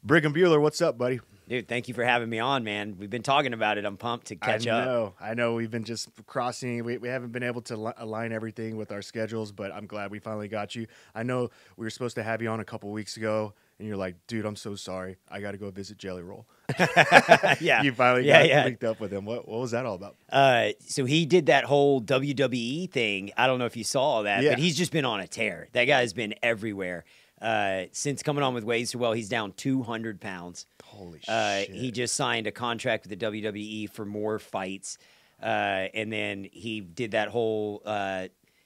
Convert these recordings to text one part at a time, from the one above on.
Brigham Buhler, what's up, buddy? Dude, thank you for having me on, man. We've been talking about it. I'm pumped to catch up. I know. We've been just crossing. We haven't been able to align everything with our schedules, but I'm glad we finally got you. I know we were supposed to have you on a couple weeks ago, and you're like, dude, I'm so sorry. I got to go visit Jelly Roll. Yeah. You finally got linked up with him. What was that all about? So he did that whole WWE thing. I don't know if you saw that, but he's just been on a tear. That guy's been everywhere. Since coming on with Ways to Well, he's down 200 pounds. Holy shit. He just signed a contract with the WWE for more fights. And then he did that whole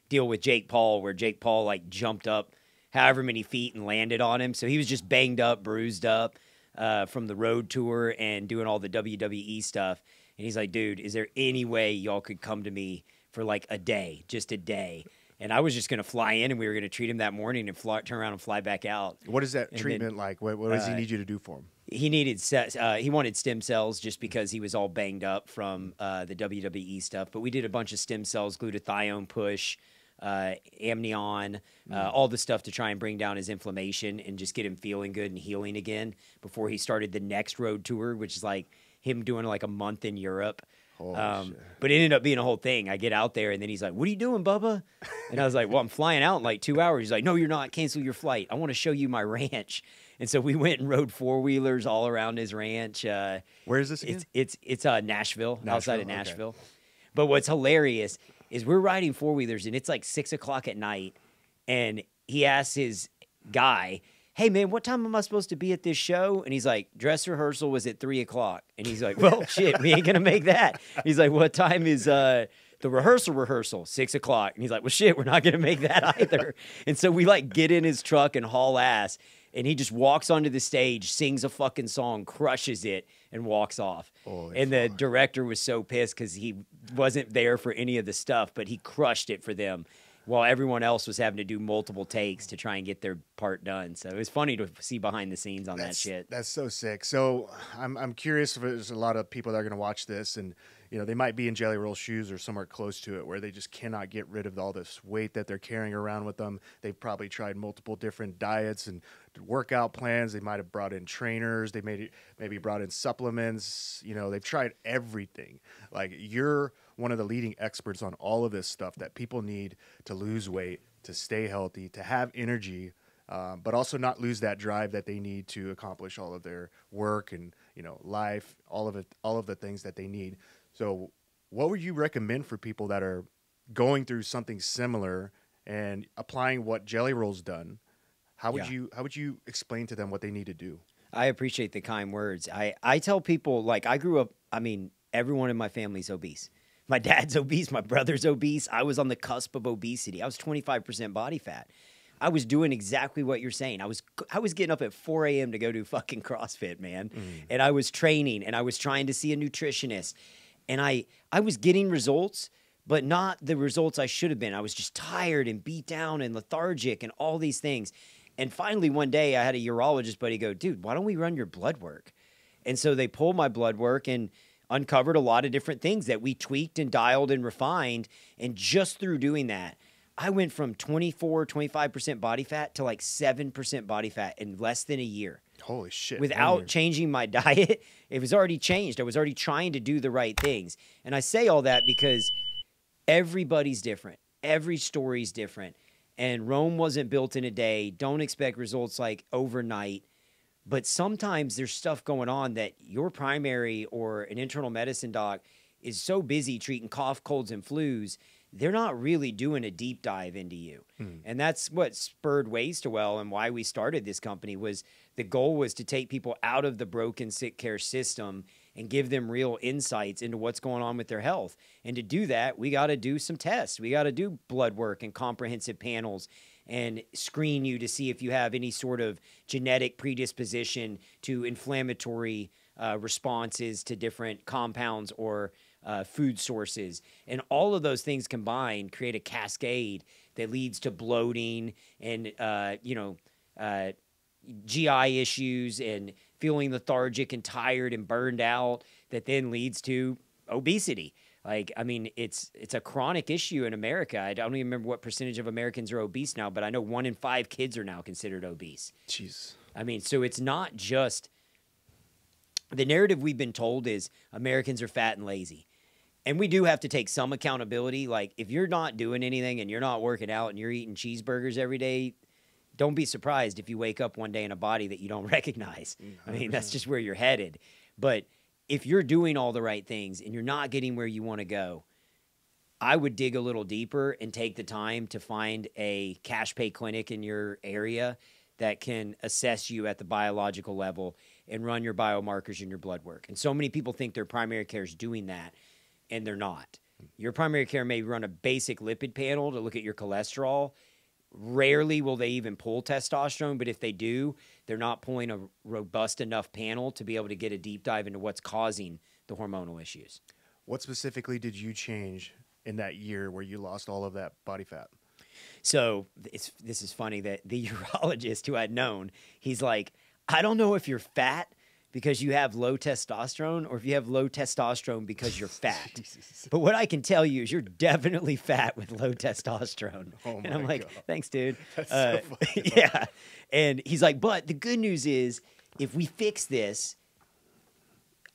deal with Jake Paul where Jake Paul like jumped up however many feet and landed on him. So he was just banged up, bruised up from the road tour and doing all the WWE stuff. And he's like, dude, is there any way y'all could come to me for like a day, just a day? And I was just going to fly in, and we were going to treat him that morning and turn around and fly back out. What is that treatment like? What does he need you to do for him? He wanted stem cells just because he was all banged up from the WWE stuff. But we did a bunch of stem cells, glutathione push, amnion, all the stuff to try and bring down his inflammation and just get him feeling good and healing again before he started the next road tour, which is like him doing like a month in Europe. But it ended up being a whole thing. I get out there, and then he's like, what are you doing, Bubba? And I was like, well, I'm flying out in like 2 hours. He's like, no, you're not. Cancel your flight. I want to show you my ranch. And so we went and rode four-wheelers all around his ranch. Where is this again? It's Nashville, outside of Nashville. Okay. But what's hilarious is we're riding four-wheelers, and it's like 6 o'clock at night, and he asks his guy, hey, man, what time am I supposed to be at this show? And he's like, dress rehearsal was at 3 o'clock. And he's like, well, shit, we ain't going to make that. He's like, what time is the rehearsal? 6 o'clock. And he's like, well, shit, we're not going to make that either. And so we like get in his truck and haul ass. And he just walks onto the stage, sings a fucking song, crushes it, and walks off. And the director was so pissed because he wasn't there for any of the stuff, but he crushed it for them, while everyone else was having to do multiple takes to try and get their part done. So it was funny to see behind the scenes on that shit. That's so sick. So I'm curious if there's a lot of people that are going to watch this, and you know they might be in Jelly Roll's shoes or somewhere close to it, where they just cannot get rid of all this weight that they're carrying around with them. They've probably tried multiple different diets and workout plans. They might have brought in trainers. They maybe brought in supplements. You know, they've tried everything. Like, you're one of the leading experts on all of this stuff that people need to lose weight, to stay healthy, to have energy, but also not lose that drive that they need to accomplish all of their work and, you know, life, all of the things that they need. So what would you recommend for people that are going through something similar and applying what Jelly Roll's done? How would you explain to them what they need to do? I appreciate the kind words. I tell people, like, I grew up, everyone in my family's obese. My dad's obese. My brother's obese. I was on the cusp of obesity. I was 25% body fat. I was doing exactly what you're saying. I was getting up at 4 a.m. to go do fucking CrossFit, man. And I was training, and I was trying to see a nutritionist. And I was getting results, but not the results I should have been. I was just tired and beat down and lethargic and all these things. And finally, one day, I had a urologist buddy go, dude, why don't we run your blood work? And so they pulled my blood work and uncovered a lot of different things that we tweaked and dialed and refined. And just through doing that, I went from 25% body fat to like 7% body fat in less than a year. Holy shit. Without changing my diet. It was already changed. I was already trying to do the right things. And I say all that because everybody's different. Every story's different. And Rome wasn't built in a day. Don't expect results like overnight. But sometimes there's stuff going on that your primary or an internal medicine doc is so busy treating cough, colds, and flus, they're not really doing a deep dive into you. And that's what spurred Ways to Well and why we started this company. Was the goal was to take people out of the broken sick care system and give them real insights into what's going on with their health. And to do that, we got to do some tests. We got to do blood work and comprehensive panels and screen you to see if you have any sort of genetic predisposition to inflammatory responses to different compounds or food sources. And all of those things combined create a cascade that leads to bloating and, GI issues and feeling lethargic and tired and burned out that then leads to obesity. Like, I mean, it's a chronic issue in America. I don't even remember what percentage of Americans are obese now, but I know 1 in 5 kids are now considered obese. Jeez. I mean, so it's not just the narrative we've been told is Americans are fat and lazy. And we do have to take some accountability. Like, if you're not doing anything and you're not working out and you're eating cheeseburgers every day, don't be surprised if you wake up one day in a body that you don't recognize. 100%. I mean, that's just where you're headed. But if you're doing all the right things and you're not getting where you want to go, I would dig a little deeper and take the time to find a cash pay clinic in your area that can assess you at the biological level and run your biomarkers and your blood work. And so many people think their primary care is doing that, and they're not. Your primary care may run a basic lipid panel to look at your cholesterol. Rarely will they even pull testosterone, but if they do, they're not pulling a robust enough panel to be able to get a deep dive into what's causing the hormonal issues. What specifically did you change in that year where you lost all of that body fat? So this is funny that the urologist who I'd known, he's like, I don't know if you're fat because you have low testosterone or if you have low testosterone because you're fat. But what I can tell you is you're definitely fat with low testosterone. Oh and I'm like, God. Thanks, dude. That's so funny. Yeah. And he's like, but the good news is if we fix this,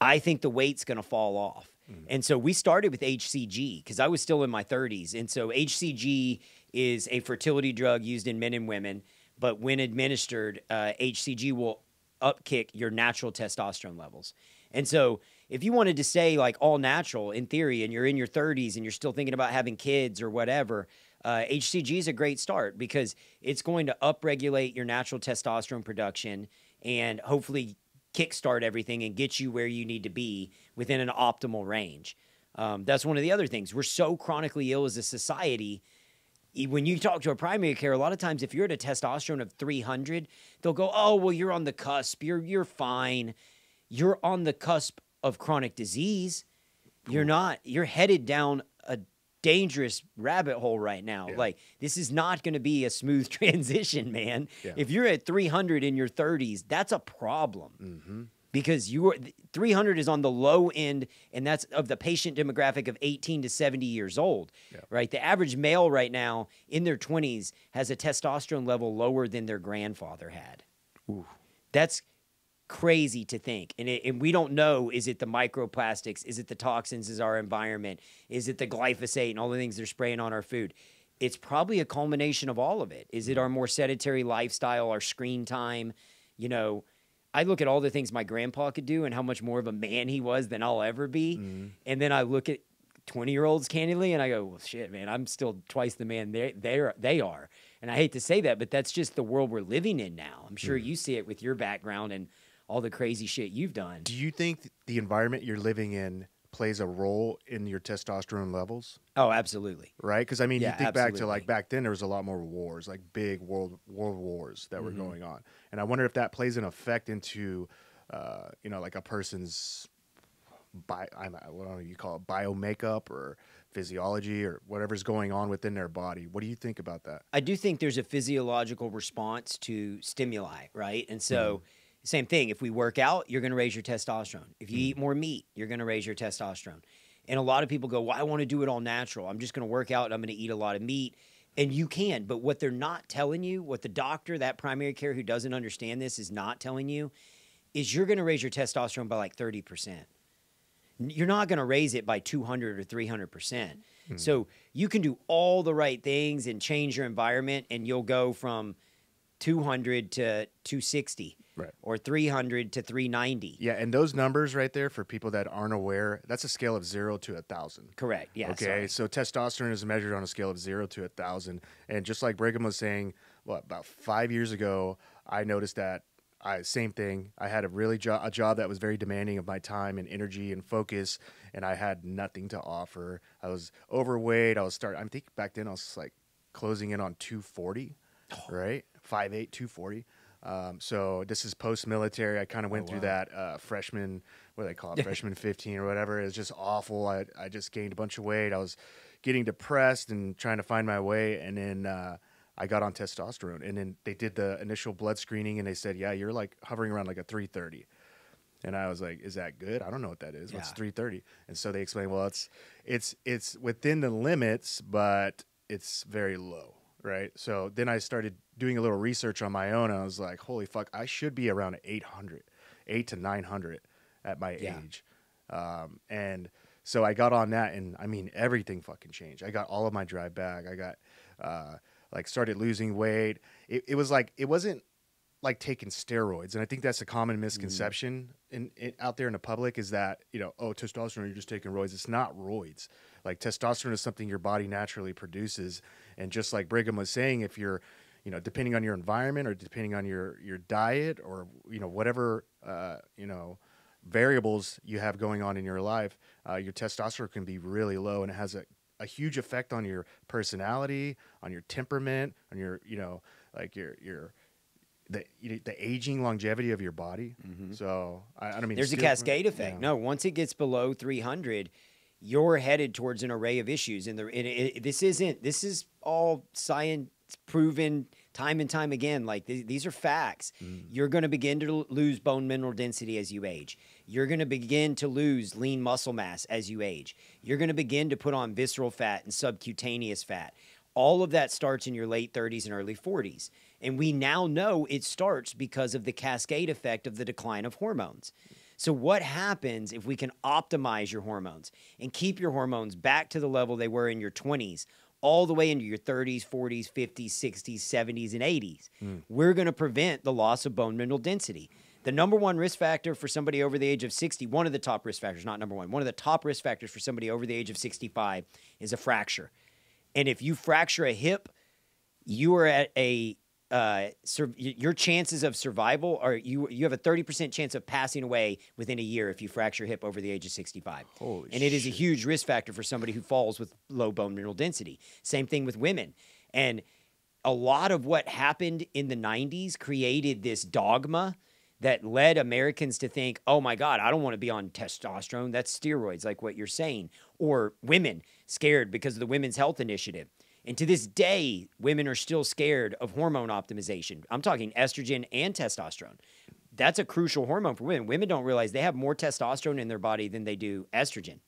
I think the weight's going to fall off. And so we started with HCG because I was still in my 30s. And so HCG is a fertility drug used in men and women. But when administered, HCG will upkick your natural testosterone levels. And so if you wanted to stay like all natural in theory and you're in your 30s and you're still thinking about having kids or whatever, HCG is a great start because it's going to upregulate your natural testosterone production and hopefully kickstart everything and get you where you need to be within an optimal range. That's one of the other things. We're so chronically ill as a society. When you talk to a primary care, a lot of times if you're at a testosterone of 300, they'll go, oh, well, you're on the cusp. You're fine. You're on the cusp of chronic disease. You're not. You're headed down a dangerous rabbit hole right now. Yeah. Like, this is not going to be a smooth transition, man. Yeah. If you're at 300 in your 30s, that's a problem. Mm-hmm. Because 300 is on the low end, and that's of the patient demographic of 18 to 70 years old, right? The average male right now in their 20s has a testosterone level lower than their grandfather had. Ooh. That's crazy to think. And we don't know, is it the microplastics? Is it the toxins? Is our environment? Is it the glyphosate and all the things they're spraying on our food? It's probably a culmination of all of it. Is it our more sedentary lifestyle, our screen time? You know, I look at all the things my grandpa could do and how much more of a man he was than I'll ever be. Mm-hmm. And then I look at 20-year-olds candidly and I go, well, shit, man, I'm still twice the man they are. And I hate to say that, but that's just the world we're living in now. I'm sure you see it with your background and all the crazy shit you've done. Do you think the environment you're living in plays a role in your testosterone levels? Oh, absolutely. Right? Because, I mean, you think back to, like, back then there was a lot more wars, like big world wars that were going on. And I wonder if that plays an effect into, you know, like a person's, what do you call it, biomakeup or physiology or whatever's going on within their body. What do you think about that? I do think there's a physiological response to stimuli, right? And so same thing. If we work out, you're going to raise your testosterone. If you eat more meat, you're going to raise your testosterone. And a lot of people go, well, I want to do it all natural. I'm just going to work out and I'm going to eat a lot of meat. And you can. But what they're not telling you, what the doctor, that primary care who doesn't understand this is not telling you, is you're going to raise your testosterone by like 30%. You're not going to raise it by 200 or 300%. So you can do all the right things and change your environment and you'll go from 200 to 260. Right. Or 300 to 390. Yeah, and those numbers right there, for people that aren't aware, that's a scale of 0 to 1,000. Correct, yeah. Okay, so testosterone is measured on a scale of 0 to 1,000. And just like Brigham was saying, about 5 years ago, I noticed that, same thing, I had a job that was very demanding of my time and energy and focus, and I had nothing to offer. I was overweight. I think back then I was like closing in on 240, right? 5'8", 240. So this is post-military. I kind of went through that freshman, what do they call it, freshman 15 or whatever. It was just awful. I just gained a bunch of weight. I was getting depressed and trying to find my way. And then I got on testosterone. And then they did the initial blood screening, and they said, yeah, you're like hovering around like a 330. And I was like, is that good? I don't know what that is. What's 330? And so they explained, well, it's within the limits, but it's very low. Right. So then I started doing a little research on my own. I was like, holy fuck, I should be around 800, 8 to 900 at my age. And so I got on that, and I mean, everything fucking changed. I got all of my drive back. I got, like, started losing weight. It was like, it wasn't like taking steroids. And I think that's a common misconception out there in the public, is that, you know, oh, testosterone, you're just taking roids. It's not roids. Like, testosterone is something your body naturally produces. And just like Brigham was saying, if you're, you know, depending on your environment or depending on your diet or, you know, whatever, you know, variables you have going on in your life, your testosterone can be really low, and it has a huge effect on your personality, on your temperament, on your, you know, like the aging longevity of your body. So I don't mean there's a cascade effect. No, once it gets below 300, you're headed towards an array of issues. And this is all science proven time and time again. Like, these are facts. You're going to begin to lose bone mineral density as you age. You're going to begin to lose lean muscle mass as you age. You're going to begin to put on visceral fat and subcutaneous fat. All of that starts in your late 30s and early 40s. And we now know it starts because of the cascade effect of the decline of hormones. So what happens if we can optimize your hormones and keep your hormones back to the level they were in your 20s, all the way into your 30s, 40s, 50s, 60s, 70s, and 80s? We're going to prevent the loss of bone mineral density. The number one risk factor for somebody over the age of 60, one of the top risk factors, not number one of the top risk factors for somebody over the age of 65 is a fracture. And if you fracture a hip, you are at your chances of survival are you have a 30% chance of passing away within a year if you fracture a hip over the age of 65. Holy and it shit. is a huge risk factor for somebody who falls with low bone mineral density. Same thing with women. And a lot of what happened in the 90s created this dogma that led Americans to think, oh my God, I don't want to be on testosterone. That's steroids, like what you're saying. Or women scared because of the Women's Health Initiative. And to this day, women are still scared of hormone optimization. I'm talking estrogen and testosterone. That's a crucial hormone for women. Women don't realize they have more testosterone in their body than they do estrogen.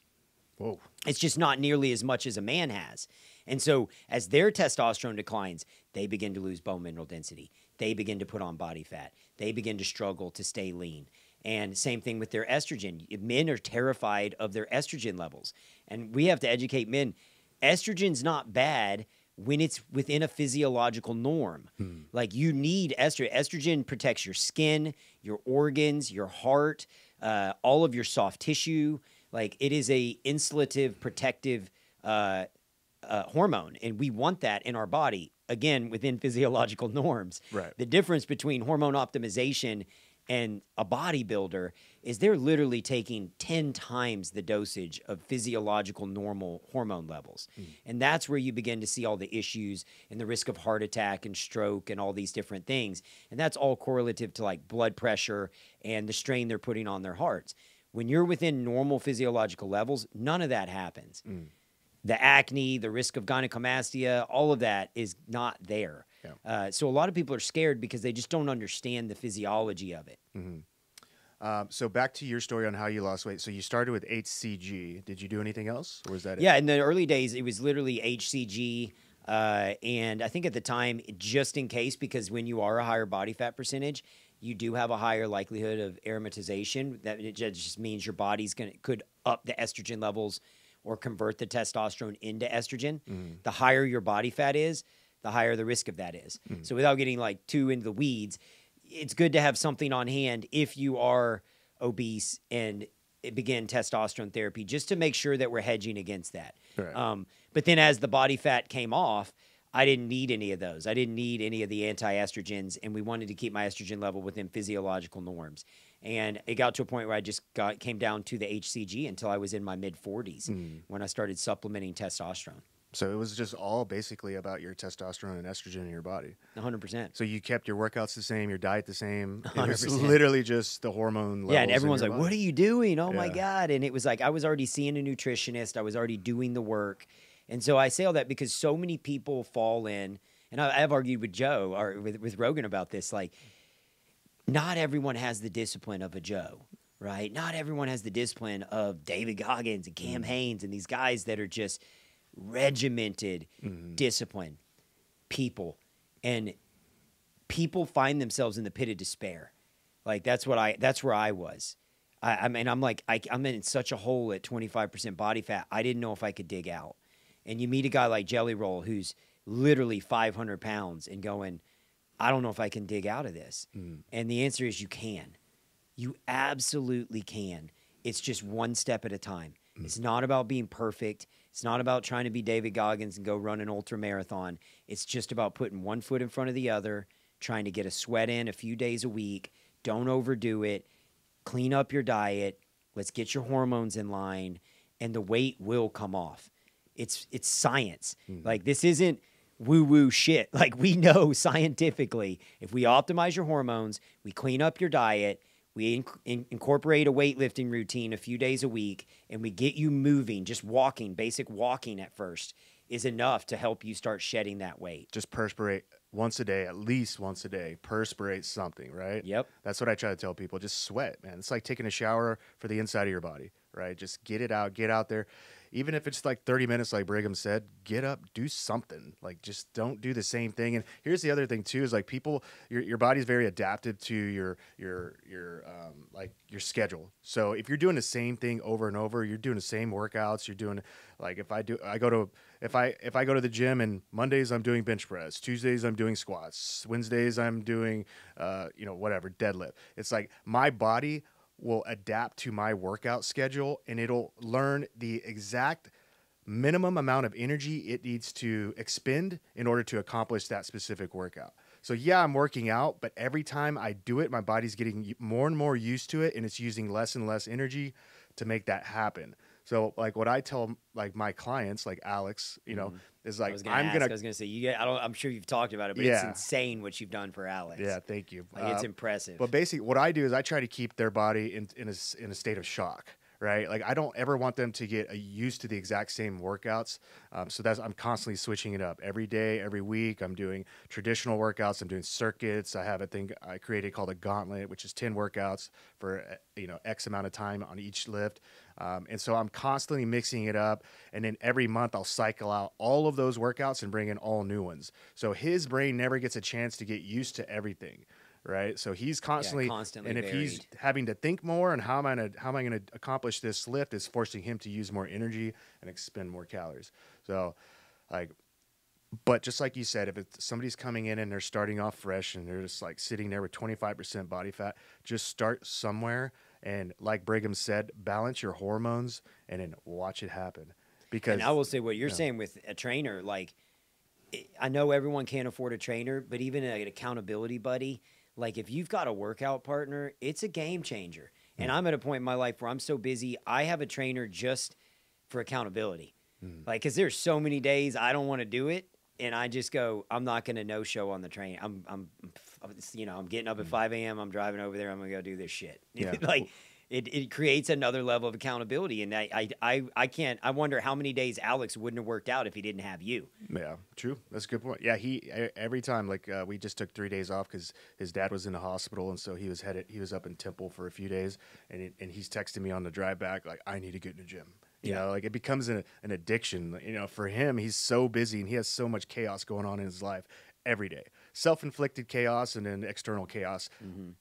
Whoa. It's just not nearly as much as a man has. And so as their testosterone declines, they begin to lose bone mineral density. They begin to put on body fat. They begin to struggle to stay lean. And same thing with their estrogen. Men are terrified of their estrogen levels. And we have to educate men. Estrogen's not bad when it's within a physiological norm. Like, you need estrogen. Estrogen protects your skin, your organs, your heart, all of your soft tissue. Like, it is a insulative, protective hormone, and we want that in our body, again, within physiological norms. Right. The difference between hormone optimization and a bodybuilder is they're literally taking 10 times the dosage of physiological normal hormone levels. And that's where you begin to see all the issues and the risk of heart attack and stroke and all these different things. And that's all correlative to, like, blood pressure and the strain they're putting on their hearts. When you're within normal physiological levels, none of that happens. The acne, the risk of gynecomastia, all of that is not there. Yeah. So a lot of people are scared because they just don't understand the physiology of it. So back to your story on how you lost weight. So you started with HCG. Did you do anything else, or was that it? Yeah, in the early days, it was literally HCG. And I think at the time, just in case, because when you are a higher body fat percentage, you do have a higher likelihood of aromatization. That it just means your body's could up the estrogen levels or convert the testosterone into estrogen. The higher your body fat is, the higher the risk of that is. So without getting like too into the weeds, it's good to have something on hand if you are obese and begin testosterone therapy, just to make sure that we're hedging against that. Right. But then as the body fat came off, I didn't need any of those. I didn't need any of the anti-estrogens, and we wanted to keep my estrogen level within physiological norms. And it got to a point where I just came down to the HCG until I was in my mid-40s when I started supplementing testosterone. So it was just all basically about your testosterone and estrogen in your body. 100%. So you kept your workouts the same, your diet the same. It 100%. was literally just the hormone levels. Yeah, and everyone's in like, your what body. are you doing? Oh, Yeah. my God. And it was like I was already seeing a nutritionist. I was already doing the work. And so I say all that because so many people fall in, and I've argued with Joe or with Rogan about this, like, not everyone has the discipline of a Joe, right? Not everyone has the discipline of David Goggins and Cam Hanes and these guys that are just regimented, disciplined people. And people find themselves in the pit of despair. Like that's where I was. I mean, I'm in such a hole at 25% body fat. I didn't know if I could dig out. And you meet a guy like Jelly Roll who's literally 500 pounds and going, I don't know if I can dig out of this. And the answer is you can. You absolutely can. It's just one step at a time. It's not about being perfect. It's not about trying to be David Goggins and go run an ultra marathon. It's just about putting one foot in front of the other, trying to get a sweat in a few days a week. Don't overdo it. Clean up your diet. Let's get your hormones in line, and the weight will come off. It's science. Like, this isn't woo-woo shit. Like, we know scientifically, if we optimize your hormones, we clean up your diet, we incorporate a weightlifting routine a few days a week, and we get you moving, just walking, basic walking at first, is enough to help you start shedding that weight. Just perspirate once a day, at least once a day. Perspirate something, right? Yep. That's what I try to tell people. Just sweat, man. It's like taking a shower for the inside of your body, right? Just get it out, get out there. Even if it's like 30 minutes, like Brigham said, get up, do something. Like, just don't do the same thing. And here's the other thing too, is like people, your body's very adaptive to your schedule. So if you're doing the same thing over and over, you're doing the same workouts, you're doing, like, if I go to the gym, and Mondays I'm doing bench press, Tuesdays I'm doing squats, Wednesdays I'm doing, whatever, deadlift. It's like my body will adapt to my workout schedule, and it'll learn the exact minimum amount of energy it needs to expend in order to accomplish that specific workout. So yeah, I'm working out, but every time I do it, my body's getting more and more used to it, and it's using less and less energy to make that happen. So, like, what I tell, like, my clients, like Alex, is like, I was gonna say, I'm sure you've talked about it, but it's insane what you've done for Alex. Yeah, thank you. Like, it's impressive. But basically, what I do is I try to keep their body in a state of shock. Right? Like, I don't ever want them to get used to the exact same workouts. So I'm constantly switching it up every day, every week. I'm doing traditional workouts. I'm doing circuits. I have a thing I created called a gauntlet, which is 10 workouts for, X amount of time on each lift. And so I'm constantly mixing it up. And then every month I'll cycle out all of those workouts and bring in all new ones. So his brain never gets a chance to get used to everything. Right, so he's constantly and if varied. He's having to think more, and how am I going to accomplish this lift, is forcing him to use more energy and expend more calories. So, but just like you said, if somebody's coming in and they're starting off fresh and they're just like sitting there with 25% body fat, just start somewhere, and like Brigham said, balance your hormones and then watch it happen. Because, and I will say what you're saying with a trainer, like, I know everyone can't afford a trainer, but even an accountability buddy. Like, if you've got a workout partner, it's a game changer. And I'm at a point in my life where I'm so busy, I have a trainer just for accountability. Like, because there's so many days I don't want to do it, and I just go, I'm not going to no-show on the train. I'm getting up at 5 a.m., I'm driving over there, I'm going to go do this shit. Yeah. Like, it creates another level of accountability, and I can't. I wonder how many days Alex wouldn't have worked out if he didn't have you. Yeah, true. That's a good point. Yeah, every time, like, we just took 3 days off because his dad was in the hospital, and so he was up in Temple for a few days, and he's texting me on the drive back like, I need to get in the gym. You know, like, it becomes an addiction. For him, he's so busy and he has so much chaos going on in his life every day. Self-inflicted chaos and then external chaos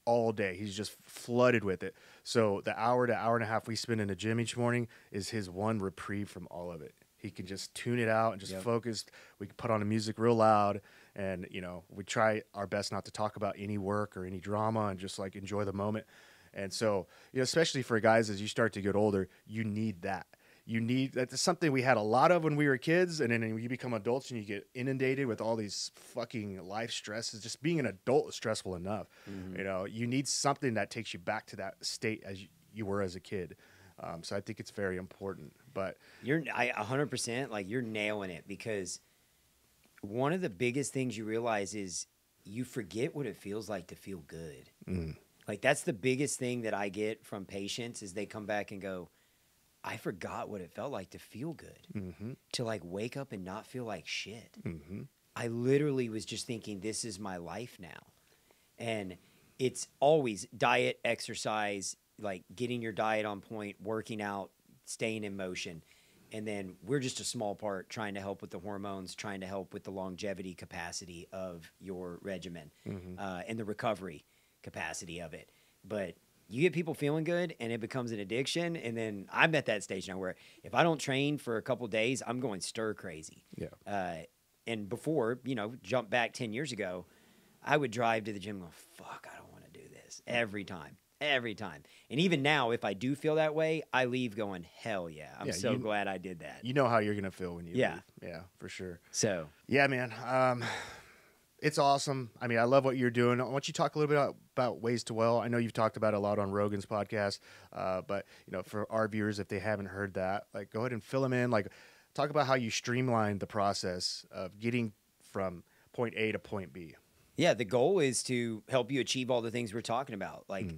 all day. He's just flooded with it. So the hour to hour and a half we spend in the gym each morning is his one reprieve from all of it. He can just tune it out and just focus. We can put on the music real loud, and we try our best not to talk about any work or any drama and just, like, enjoy the moment. And so, especially for guys, as you start to get older, you need that. That's something we had a lot of when we were kids, and then when you become adults and you get inundated with all these fucking life stresses. Just being an adult is stressful enough. You need something that takes you back to that state as you were as a kid. So I think it's very important. But 100%, like, you're nailing it, because one of the biggest things you realize is you forget what it feels like to feel good. Like, that's the biggest thing that I get from patients is they come back and go, I forgot what it felt like to feel good, to, like, wake up and not feel like shit. I literally was just thinking, this is my life now. And it's always diet, exercise, like getting your diet on point, working out, staying in motion. And then we're just a small part trying to help with the hormones, trying to help with the longevity capacity of your regimen and the recovery capacity of it. But you get people feeling good and it becomes an addiction. And then I'm at that stage now where if I don't train for a couple days, I'm going stir crazy. Yeah. And before, jump back 10 years ago, I would drive to the gym and go, fuck, I don't want to do this every time. Every time. And even now, if I do feel that way, I leave going, hell yeah. I'm so glad I did that. You know how you're going to feel when you leave. Yeah, for sure. So. Yeah, man. It's awesome. I mean, I love what you're doing. I want you to talk a little bit about Ways to Well. I know you've talked about it a lot on Rogan's podcast, but, for our viewers, if they haven't heard that, like, go ahead and fill them in. Like, talk about how you streamlined the process of getting from point A to point B. Yeah, the goal is to help you achieve all the things we're talking about. Like,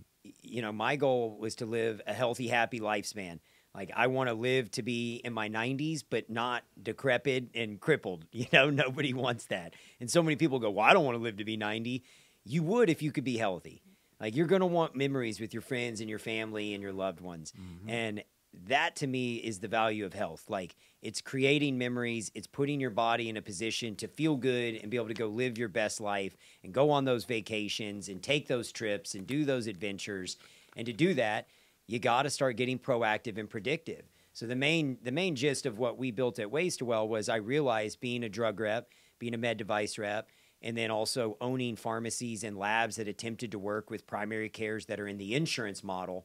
my goal was to live a healthy, happy lifespan. Like, I want to live to be in my 90s, but not decrepit and crippled. Nobody wants that. And so many people go, well, I don't want to live to be 90. You would if you could be healthy. Like, you're going to want memories with your friends and your family and your loved ones. And that, to me, is the value of health. Like, it's creating memories. It's putting your body in a position to feel good and be able to go live your best life and go on those vacations and take those trips and do those adventures. And to do that, you got to start getting proactive and predictive. So the main gist of what we built at Ways to Well was I realized being a drug rep, being a med device rep, and then also owning pharmacies and labs that attempted to work with primary cares that are in the insurance model,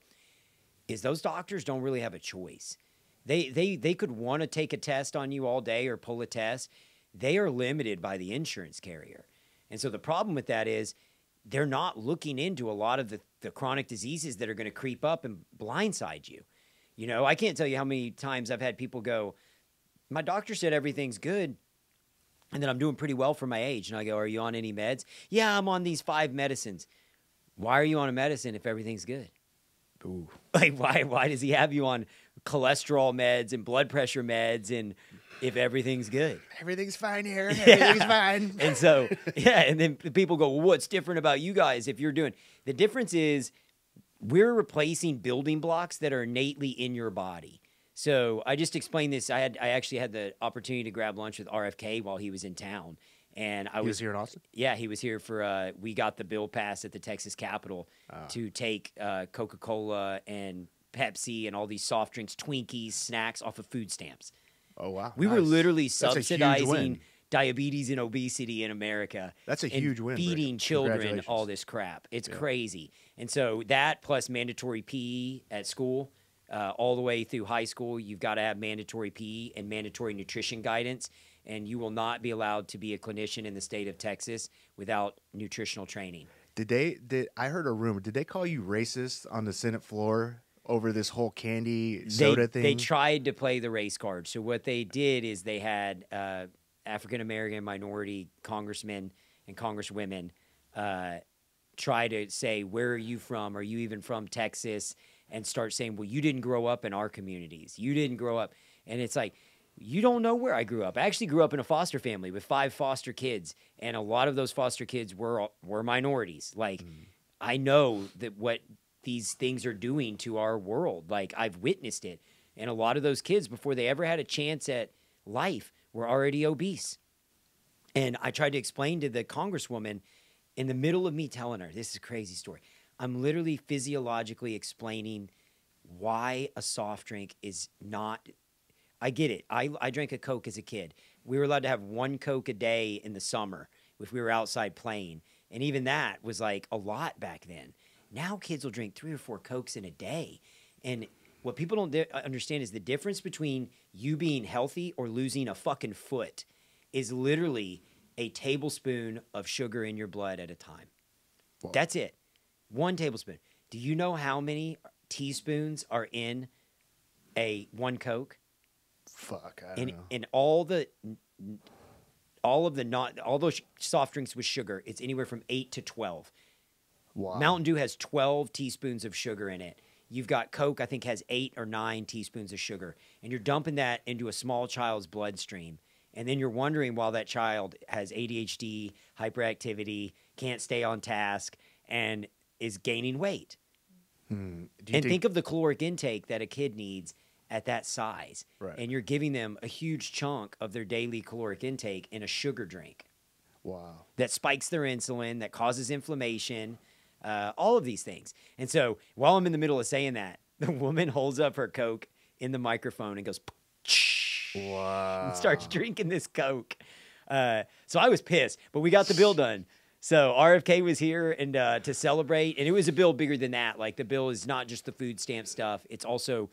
is those doctors don't really have a choice. They could want to take a test on you all day or pull a test. They are limited by the insurance carrier. And so the problem with that is they're not looking into a lot of the chronic diseases that are going to creep up and blindside you. I can't tell you how many times I've had people go, my doctor said everything's good, and then I'm doing pretty well for my age. And I go, are you on any meds? Yeah, I'm on these 5 medicines. Why are you on a medicine if everything's good? Ooh. Like, why does he have you on cholesterol meds and blood pressure meds and if everything's good? Everything's fine here. Everything's fine. And so, and then people go, well, what's different about you guys if you're doing... The difference is we're replacing building blocks that are innately in your body. So I just explained this. I actually had the opportunity to grab lunch with RFK while he was in town. And he was here in Austin? Yeah, he was here for, we got the bill passed at the Texas Capitol to take Coca-Cola and Pepsi and all these soft drinks, Twinkies, snacks off of food stamps. Oh, wow. We were literally subsidizing diabetes and obesity in America. That's a huge win. Feeding children all this crap. It's crazy. And so that plus mandatory PE at school, all the way through high school, you've got to have mandatory PE and mandatory nutrition guidance. And you will not be allowed to be a clinician in the state of Texas without nutritional training. I heard a rumor. Did they call you racist on the Senate floor over this whole candy soda thing? They tried to play the race card. So what they did is they had African-American minority congressmen and congresswomen try to say, where are you from? Are you even from Texas? And start saying, well, you didn't grow up in our communities. You didn't grow up. And it's like, you don't know where I grew up. I actually grew up in a foster family with 5 foster kids, and a lot of those foster kids were minorities. Like, I know that what these things are doing to our world. Like, I've witnessed it. And a lot of those kids, before they ever had a chance at life, were already obese. And I tried to explain to the congresswoman in the middle of me telling her, this is a crazy story. I'm literally physiologically explaining why a soft drink is not... I get it. I drank a Coke as a kid. We were allowed to have 1 Coke a day in the summer if we were outside playing. And even that was like a lot back then. Now kids will drink 3 or 4 Cokes in a day. And what people don't understand is the difference between you being healthy or losing a fucking foot is literally a tablespoon of sugar in your blood at a time. Whoa. That's it. 1 tablespoon. Do you know how many teaspoons are in a 1 Coke? Fuck, I don't know. And all those soft drinks with sugar, it's anywhere from 8 to 12. Wow. Mountain Dew has 12 teaspoons of sugar in it. You've got Coke, I think, has 8 or 9 teaspoons of sugar. And you're dumping that into a small child's bloodstream. And then you're wondering why that child has ADHD, hyperactivity, can't stay on task, and is gaining weight. And think of the caloric intake that a kid needs at that size. Right. And you're giving them a huge chunk of their daily caloric intake in a sugar drink. Wow. That spikes their insulin, that causes inflammation, all of these things. And so while I'm in the middle of saying that, the woman holds up her Coke in the microphone and goes, wow, and starts drinking this Coke. So I was pissed, but we got the bill done. So RFK was here and to celebrate, and it was a bill bigger than that. Like, the bill is not just the food stamp stuff. It's also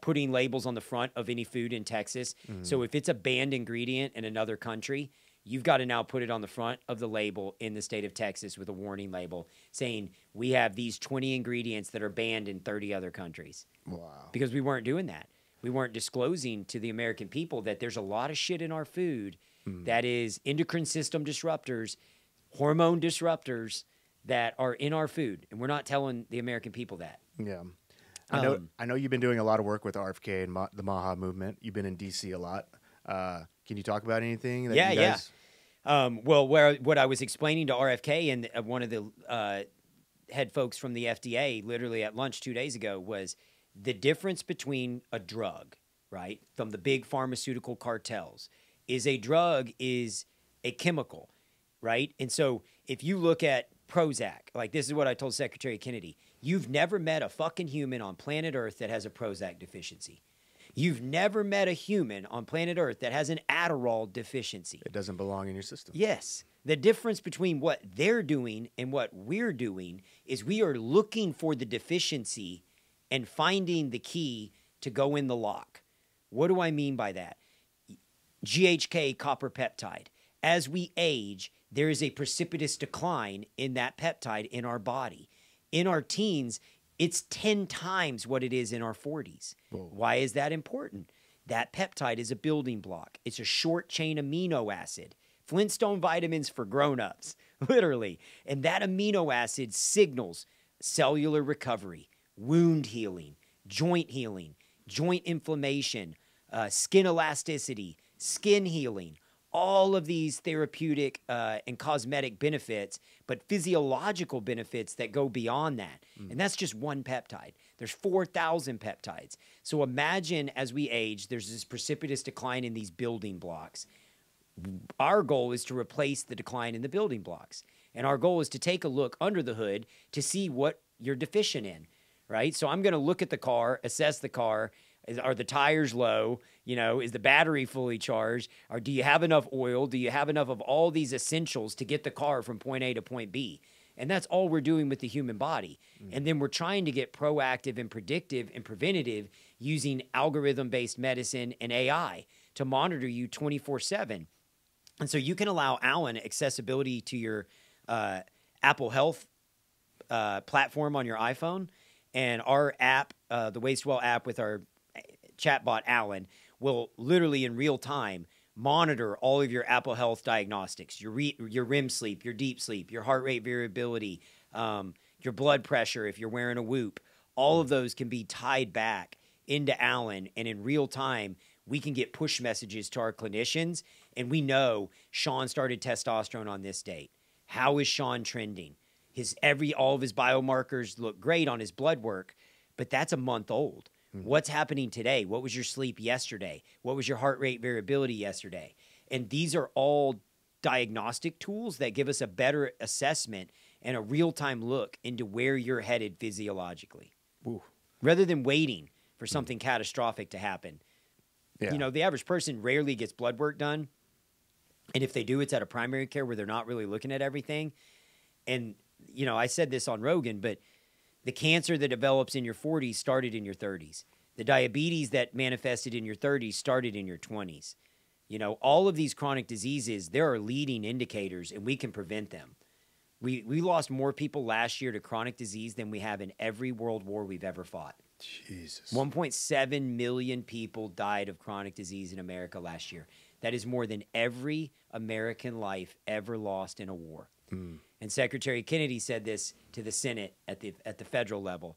putting labels on the front of any food in Texas. So if it's a banned ingredient in another country, you've got to now put it on the front of the label in the state of Texas with a warning label saying, we have these 20 ingredients that are banned in 30 other countries. Wow. Because we weren't doing that. We weren't disclosing to the American people that there's a lot of shit in our food that is endocrine system disruptors, hormone disruptors that are in our food. And we're not telling the American people that. Yeah. I know you've been doing a lot of work with RFK and the MAHA movement. You've been in D.C. a lot. Can you talk about anything that you guys... Well, what I was explaining to RFK and one of the head folks from the FDA literally at lunch 2 days ago was the difference between a drug, right, from the big pharmaceutical cartels, is a drug is a chemical, right? And so if you look at Prozac, like this is what I told Secretary Kennedy, you've never met a fucking human on planet Earth that has a Prozac deficiency. You've never met a human on planet Earth that has an Adderall deficiency. It doesn't belong in your system. Yes. The difference between what they're doing and what we're doing is we are looking for the deficiency and finding the key to go in the lock. What do I mean by that? GHK copper peptide. As we age, there is a precipitous decline in that peptide in our body. In our teens, it's 10 times what it is in our 40s. Whoa. Why is that important? That peptide is a building block. It's a short-chain amino acid. Flintstone vitamins for grown-ups, literally. And that amino acid signals cellular recovery, wound healing, joint inflammation, skin elasticity, skin healing, all of these therapeutic and cosmetic benefits, but physiological benefits that go beyond that. And that's just one peptide. There's 4,000 peptides. So imagine as we age, there's this precipitous decline in these building blocks. Our goal is to replace the decline in the building blocks. And our goal is to take a look under the hood to see what you're deficient in, right? So I'm going to look at the car, assess the car. Are the tires low? You know, is the battery fully charged? Or do you have enough oil? Do you have enough of all these essentials to get the car from point A to point B? And that's all we're doing with the human body. And then we're trying to get proactive and predictive and preventative using algorithm-based medicine and AI to monitor you 24/7. And so you can allow Alan accessibility to your Apple Health platform on your iPhone. And our app, the Wastewell app with our chatbot Alan, will literally in real time monitor all of your Apple Health diagnostics, your REM sleep, your deep sleep, your heart rate variability, your blood pressure if you're wearing a Whoop. All of those can be tied back into Alan, and in real time, we can get push messages to our clinicians, and we know Sean started testosterone on this date. How is Sean trending? All of his biomarkers look great on his blood work, but that's a month old. What's happening today? What was your sleep yesterday? What was your heart rate variability yesterday? And these are all diagnostic tools that give us a better assessment and a real-time look into where you're headed physiologically. Ooh. Rather than waiting for something catastrophic to happen. Yeah. You know, the average person rarely gets blood work done. And if they do, it's at a primary care where they're not really looking at everything. And, you know, I said this on Rogan, but the cancer that develops in your 40s started in your 30s. The diabetes that manifested in your 30s started in your 20s. You know, all of these chronic diseases, there are leading indicators, and we can prevent them. We lost more people last year to chronic disease than we have in every world war we've ever fought. Jesus. 1.7 million people died of chronic disease in America last year. That is more than every American life ever lost in a war. And Secretary Kennedy said this to the Senate at the federal level.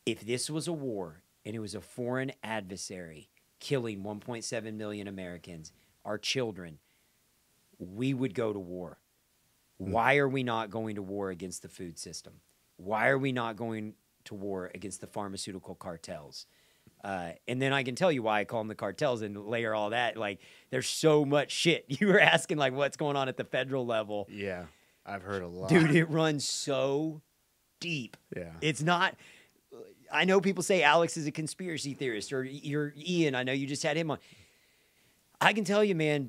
If this was a war and it was a foreign adversary killing 1.7 million Americans, our children, we would go to war. Why are we not going to war against the food system? Why are we not going to war against the pharmaceutical cartels? And then I can tell you why I call them the cartels and layer all that. Like, there's so much shit. You were asking, like, what's going on at the federal level. Yeah, I've heard a lot. Dude, it runs so deep. Yeah. It's not... I know people say Alex is a conspiracy theorist, or you're Ian. I know you just had him on. I can tell you, man,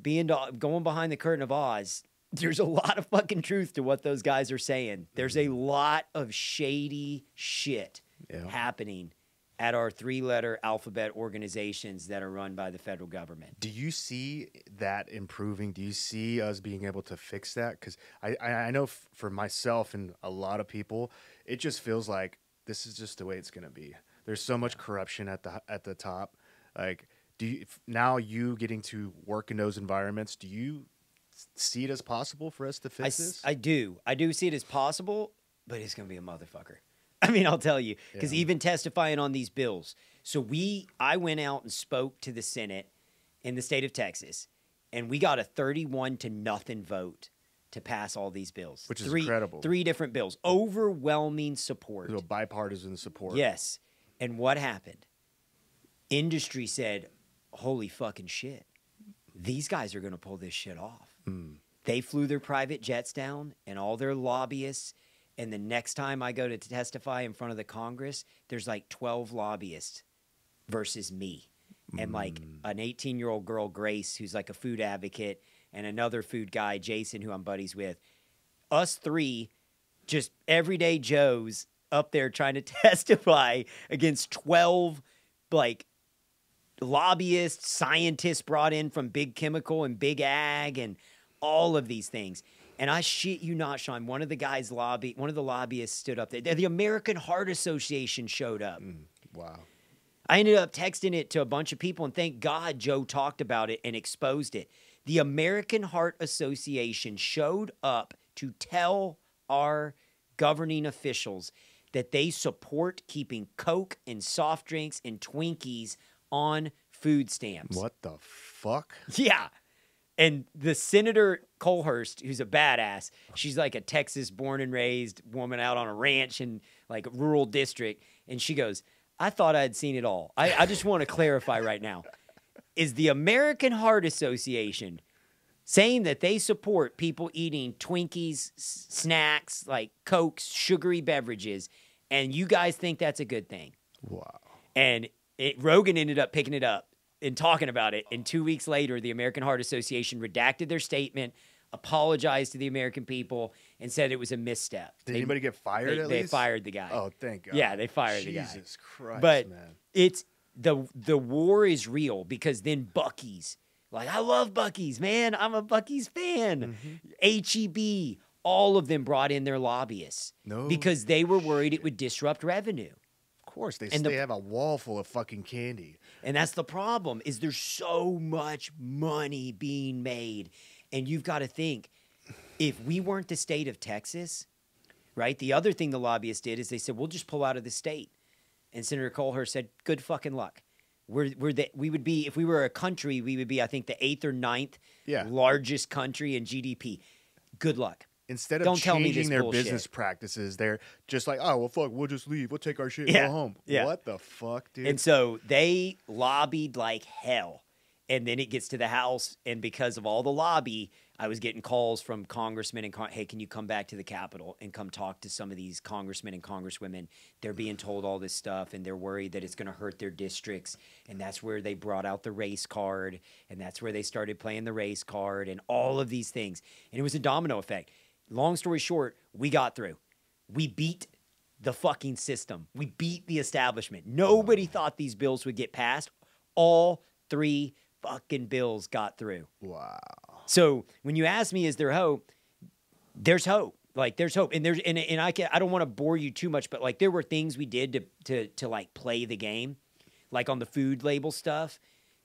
going behind the curtain of Oz, there's a lot of fucking truth to what those guys are saying. There's a lot of shady shit happening at our 3-letter alphabet organizations that are run by the federal government. Do you see that improving? Do you see us being able to fix that? Because I know for myself and a lot of people, it just feels like this is just the way it's going to be. There's so much corruption at the top. Like, now you getting to work in those environments, do you see it as possible for us to fix this? I do see it as possible, but it's going to be a motherfucker. I mean, I'll tell you, because even testifying on these bills. So I went out and spoke to the Senate in the state of Texas, and we got a 31-0 vote to pass all these bills. Which is incredible. 3 different bills. Overwhelming support. So bipartisan support. Yes. And what happened? Industry said, holy fucking shit. These guys are going to pull this shit off. They flew their private jets down and all their lobbyists. And the next time I go to testify in front of the Congress, there's like 12 lobbyists versus me. And like an 18-year-old girl, Grace, who's like a food advocate, and another food guy, Jason, who I'm buddies with. Us 3, just everyday Joes up there trying to testify against 12 like lobbyists, scientists brought in from big chemical and big ag and all of these things. And I shit you not, Sean, one of the lobbyists stood up there. The American Heart Association showed up. Wow. I ended up texting it to a bunch of people, and thank God Joe talked about it and exposed it. The American Heart Association showed up to tell our governing officials that they support keeping Coke and soft drinks and Twinkies on food stamps. What the fuck? Yeah. And the Senator Colhurst, who's a badass, she's like a Texas born and raised woman out on a ranch in like a rural district. And she goes, I thought I'd seen it all. I just want to clarify right now. Is the American Heart Association saying that they support people eating Twinkies, snacks, like Cokes, sugary beverages, and you guys think that's a good thing? Wow. And Rogan ended up picking it up and talking about it. And 2 weeks later, the American Heart Association redacted their statement, apologized to the American people, and said it was a misstep. Did anybody get fired at least? They fired the guy. Oh, thank God. Yeah, they fired the guy. Jesus Christ, but man. It's the war is real, because then Buc-ee's, like, I love Buc-ee's, man. I'm a Buc-ee's fan. H-E-B, all of them brought in their lobbyists because they were worried it would disrupt revenue. Of course, they have a wall full of fucking candy. And that's the problem, is there's so much money being made. And you've got to think, if we weren't the state of Texas, right, the other thing the lobbyists did is they said, we'll just pull out of the state. And Senator Colhurst said, good fucking luck. We would be, if we were a country, we would be, I think, the 8th or 9th largest country in GDP. Good luck. Instead of changing their business practices, they're just like, oh, well, fuck, we'll just leave. We'll take our shit and go home. Yeah. What the fuck, dude? And so they lobbied like hell. And then it gets to the House, and because of all the lobby, I was getting calls from congressmen and, hey, can you come back to the Capitol and come talk to some of these congressmen and congresswomen? They're being told all this stuff, and they're worried that it's going to hurt their districts. And that's where they brought out the race card, and that's where they started playing the race card and all of these things. And it was a domino effect. Long story short, we got through. We beat the fucking system. We beat the establishment. Nobody thought these bills would get passed. All 3 fucking bills got through. Wow. So when you ask me, is there hope? There's hope. Like, there's hope. And I don't want to bore you too much, but like, there were things we did to like play the game. Like on the food label stuff,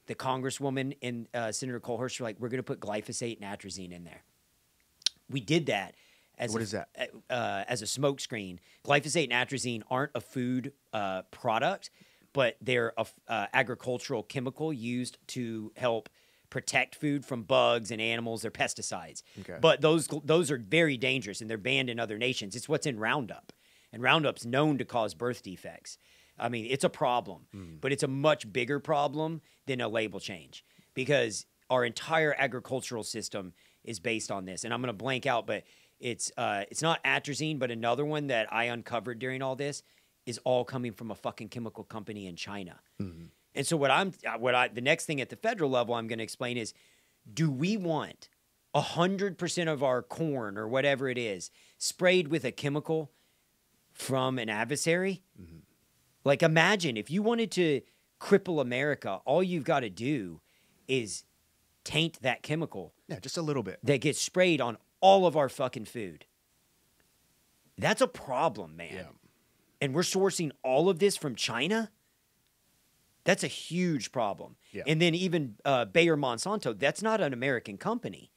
the congresswoman and Senator Colhurst were like, we're going to put glyphosate and atrazine in there. We did that. What is that? As a smokescreen. Glyphosate and atrazine aren't a food product, but they're a agricultural chemical used to help protect food from bugs and animals. They're pesticides. Okay. But those are very dangerous, and they're banned in other nations. It's what's in Roundup. And Roundup's known to cause birth defects. I mean, it's a problem, but it's a much bigger problem than a label change because our entire agricultural system is based on this. And I'm going to blank out, but it's not atrazine, but another one that I uncovered during all this is all coming from a fucking chemical company in China. And so the next thing at the federal level I'm going to explain is, do we want 100% of our corn or whatever it is sprayed with a chemical from an adversary? Like, imagine if you wanted to cripple America, all you've got to do is taint that chemical. Yeah, just a little bit. That gets sprayed on all of our fucking food. That's a problem, man. Yeah. And we're sourcing all of this from China? That's a huge problem. Yeah. And then even Bayer Monsanto, that's not an American company.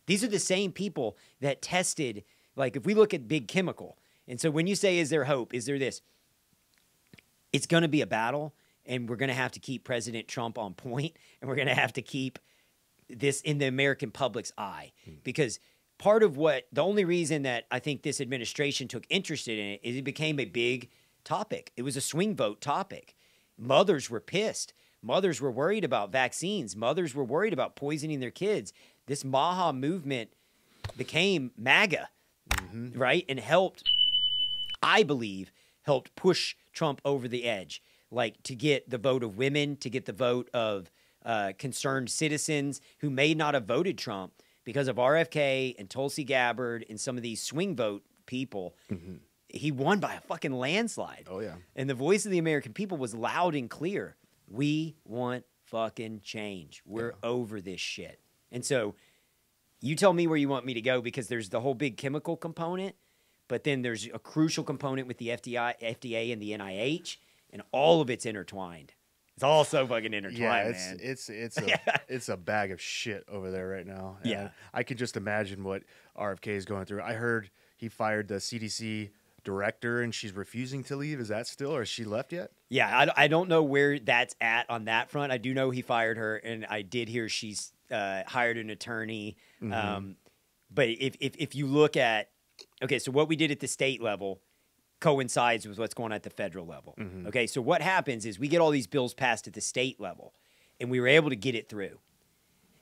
These are the same people that tested, like if we look at big chemical, and so when you say, is there hope, is there this? It's going to be a battle, and we're going to have to keep President Trump on point, and we're going to have to keep this in the American public's eye. Because part of the only reason that I think this administration took interest in it is it became a big topic. It was a swing vote topic. Mothers were pissed. Mothers were worried about vaccines. Mothers were worried about poisoning their kids. This MAHA movement became MAGA, right? And I believe, helped push Trump over the edge, like to get the vote of women, to get the vote of concerned citizens who may not have voted Trump because of RFK and Tulsi Gabbard and some of these swing vote people. He won by a fucking landslide. Oh, yeah. And the voice of the American people was loud and clear. We want fucking change. We're over this shit. And so you tell me where you want me to go, because there's the whole big chemical component, but then there's a crucial component with the FDA and the NIH, and all of it's intertwined. It's all so fucking intertwined, man. It's a bag of shit over there right now. And Yeah. I can just imagine what RFK is going through. I heard he fired the CDC director and she's refusing to leave. Is that still, or has she left yet? Yeah, I don't know where that's at on that front. I do know he fired her, and I did hear she's hired an attorney. But if you look at, okay, so what we did at the state level coincides with what's going on at the federal level. Okay, so what happens is we get all these bills passed at the state level, and we were able to get it through.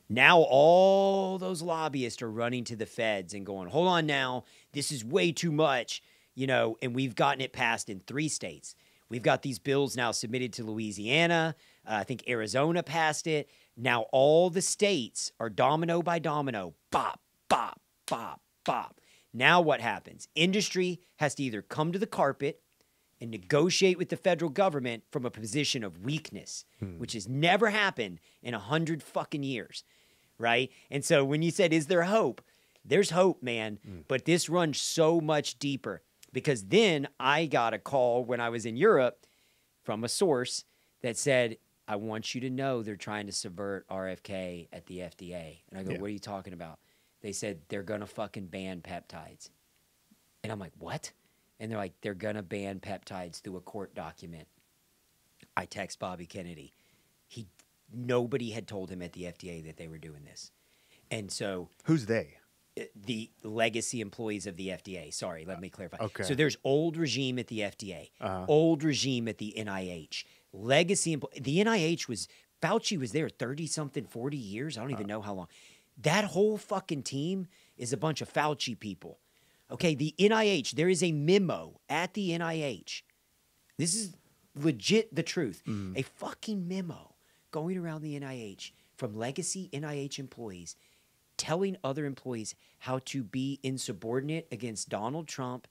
Now all those lobbyists are running to the feds and going, hold on now, this is way too much, and we've gotten it passed in 3 states. We've got these bills now submitted to Louisiana. I think Arizona passed it. Now all the states are domino by domino, bop, bop, bop, bop. Now what happens? Industry has to either come to the carpet and negotiate with the federal government from a position of weakness, which has never happened in 100 fucking years, right? And so when you said, is there hope? There's hope, man, but this runs so much deeper, because then I got a call when I was in Europe from a source that said, I want you to know they're trying to subvert RFK at the FDA. And I go, what are you talking about? They said they're going to fucking ban peptides. And I'm like, what? And they're like, they're going to ban peptides through a court document. I text Bobby Kennedy. Nobody had told him at the FDA that they were doing this. And so... Who's they? The legacy employees of the FDA. Sorry, let me clarify. Okay. So there's old regime at the FDA, old regime at the NIH. Legacy, the NIH was... Fauci was there 30-something, 40 years. I don't even know how long. That whole fucking team is a bunch of Fauci people. Okay, the NIH, there is a memo at the NIH. This is legit the truth. A fucking memo going around the NIH from legacy NIH employees telling other employees how to be insubordinate against Donald Trump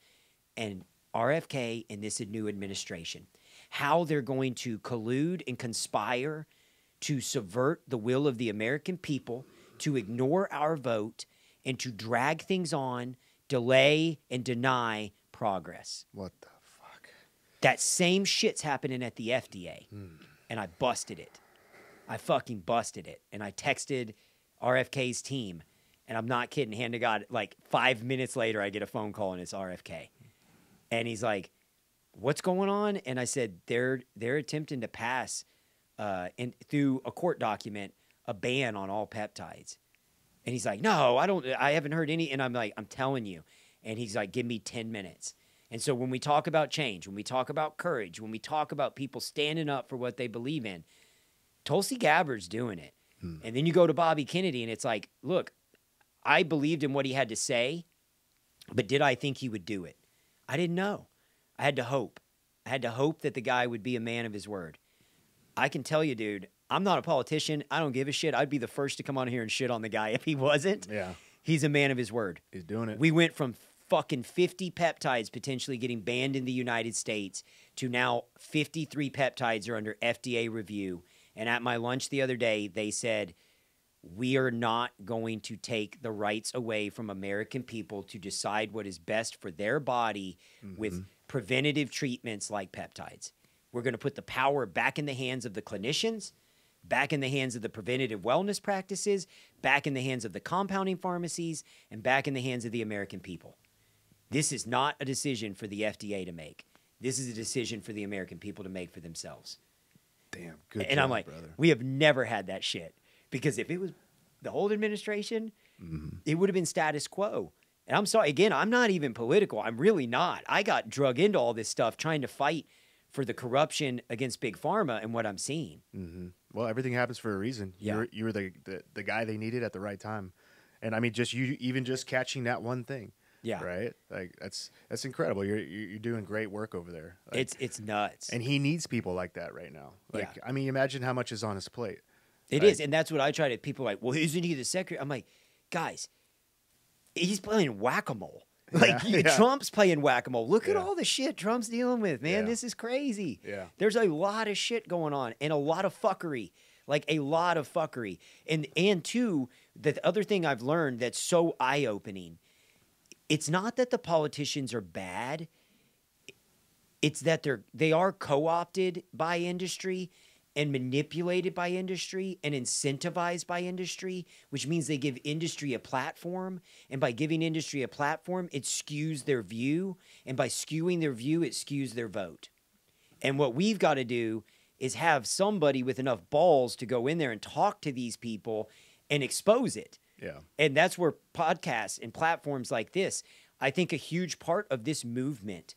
and RFK and this new administration. How they're going to collude and conspire to subvert the will of the American people, to ignore our vote, and to drag things on, delay, and deny progress. What the fuck? That same shit's happening at the FDA, and I busted it. I fucking busted it. And I texted RFK's team, and I'm not kidding, hand to God, like 5 minutes later, I get a phone call, and it's RFK. And he's like, what's going on? And I said, they're attempting to pass through a court document a ban on all peptides. And he's like, no, I haven't heard any. And I'm like, I'm telling you. And he's like, give me 10 minutes. And so when we talk about change, when we talk about courage, when we talk about people standing up for what they believe in, Tulsi Gabbard's doing it. And then you go to Bobby Kennedy, and it's like, look, I believed in what he had to say, but did I think he would do it? I didn't know. I had to hope. I had to hope that the guy would be a man of his word. I can tell you, dude, I'm not a politician. I don't give a shit. I'd be the first to come on here and shit on the guy if he wasn't. Yeah. He's a man of his word. He's doing it. We went from fucking 50 peptides potentially getting banned in the United States to now 53 peptides are under FDA review. And at my lunch the other day, they said, we are not going to take the rights away from American people to decide what is best for their body with preventative treatments like peptides. We're going to put the power back in the hands of the clinicians, back in the hands of the preventative wellness practices, back in the hands of the compounding pharmacies, and back in the hands of the American people. This is not a decision for the FDA to make. This is a decision for the American people to make for themselves. Damn, good And job, I'm like, brother. we have never had that shit. Because if it was the old administration, it would have been status quo. And I'm sorry, again, I'm not even political. I'm really not. I got drug into all this stuff trying to fight for the corruption against Big Pharma and what I'm seeing. Well, everything happens for a reason. Yeah. You were the guy they needed at the right time. And I mean, just catching that one thing. Yeah. Right? Like that's incredible. You're doing great work over there. Like, It's nuts. and he needs people like that right now. Like, Yeah. I mean, imagine how much is on his plate. It is, and that's what I try to. People are like, well, isn't he the secretary? I'm like, guys, he's playing whack-a-mole. Like Trump's playing whack-a-mole. Look at all the shit Trump's dealing with, man. Yeah. This is crazy. Yeah. There's a lot of shit going on and a lot of fuckery. Like a lot of fuckery. And two, the other thing I've learned that's so eye-opening, it's not that the politicians are bad. It's that they are co-opted by industry and manipulated by industry and incentivized by industry, which means they give industry a platform. And by giving industry a platform, it skews their view. And by skewing their view, it skews their vote. And what we've got to do is have somebody with enough balls to go in there and talk to these people and expose it. Yeah. And that's where podcasts and platforms like this, I think a huge part of this movement,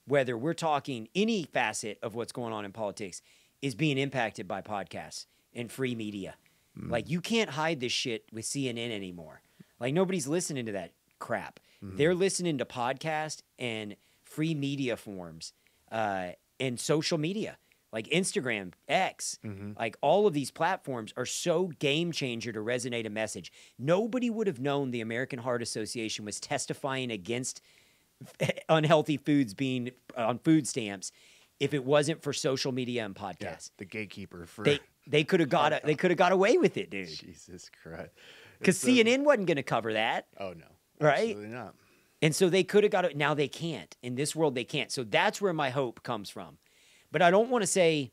whether we're talking any facet of what's going on in politics, is being impacted by podcasts and free media. Like, you can't hide this shit with CNN anymore. Like, nobody's listening to that crap. They're listening to podcasts and free media forms and social media, like Instagram, X. Like, all of these platforms are so game changer to resonate a message. Nobody would have known the American Heart Association was testifying against unhealthy foods being on food stamps if it wasn't for social media and podcasts. Yeah, the gatekeeper for They could have got away with it, dude. Jesus Christ. Because CNN wasn't going to cover that. Oh no. Right? Absolutely not. And so they could have got it. Now they can't. In this world, they can't. So that's where my hope comes from. But I don't want to say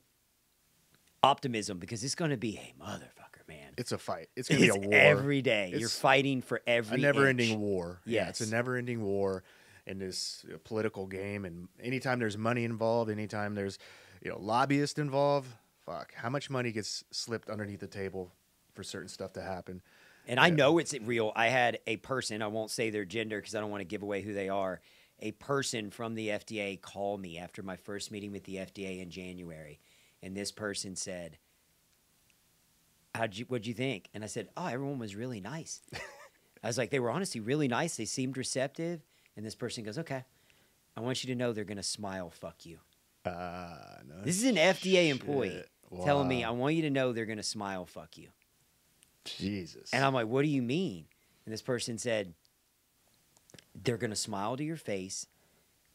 optimism because it's going to be a motherfucker, man. It's a fight. It's going to be a war. Every day. You're It's fighting for every a never-ending inch. war. Yeah, it's a Yes. never-ending war in this political game. And anytime there's money involved, anytime there's lobbyists involved, fuck, how much money gets slipped underneath the table for certain stuff to happen? And I know it's real. I had a person, I won't say their gender because I don't want to give away who they are, a person from the FDA call me after my first meeting with the FDA in January. And this person said, what'd you think? And I said, oh, everyone was really nice. I was like, they were honestly really nice. They seemed receptive. And this person goes, okay, I want you to know they're going to smile, fuck you. No This is an FDA employee shit. telling me, Wow. I want you to know they're going to smile, fuck you. Jesus. And I'm like, what do you mean? And this person said, they're going to smile to your face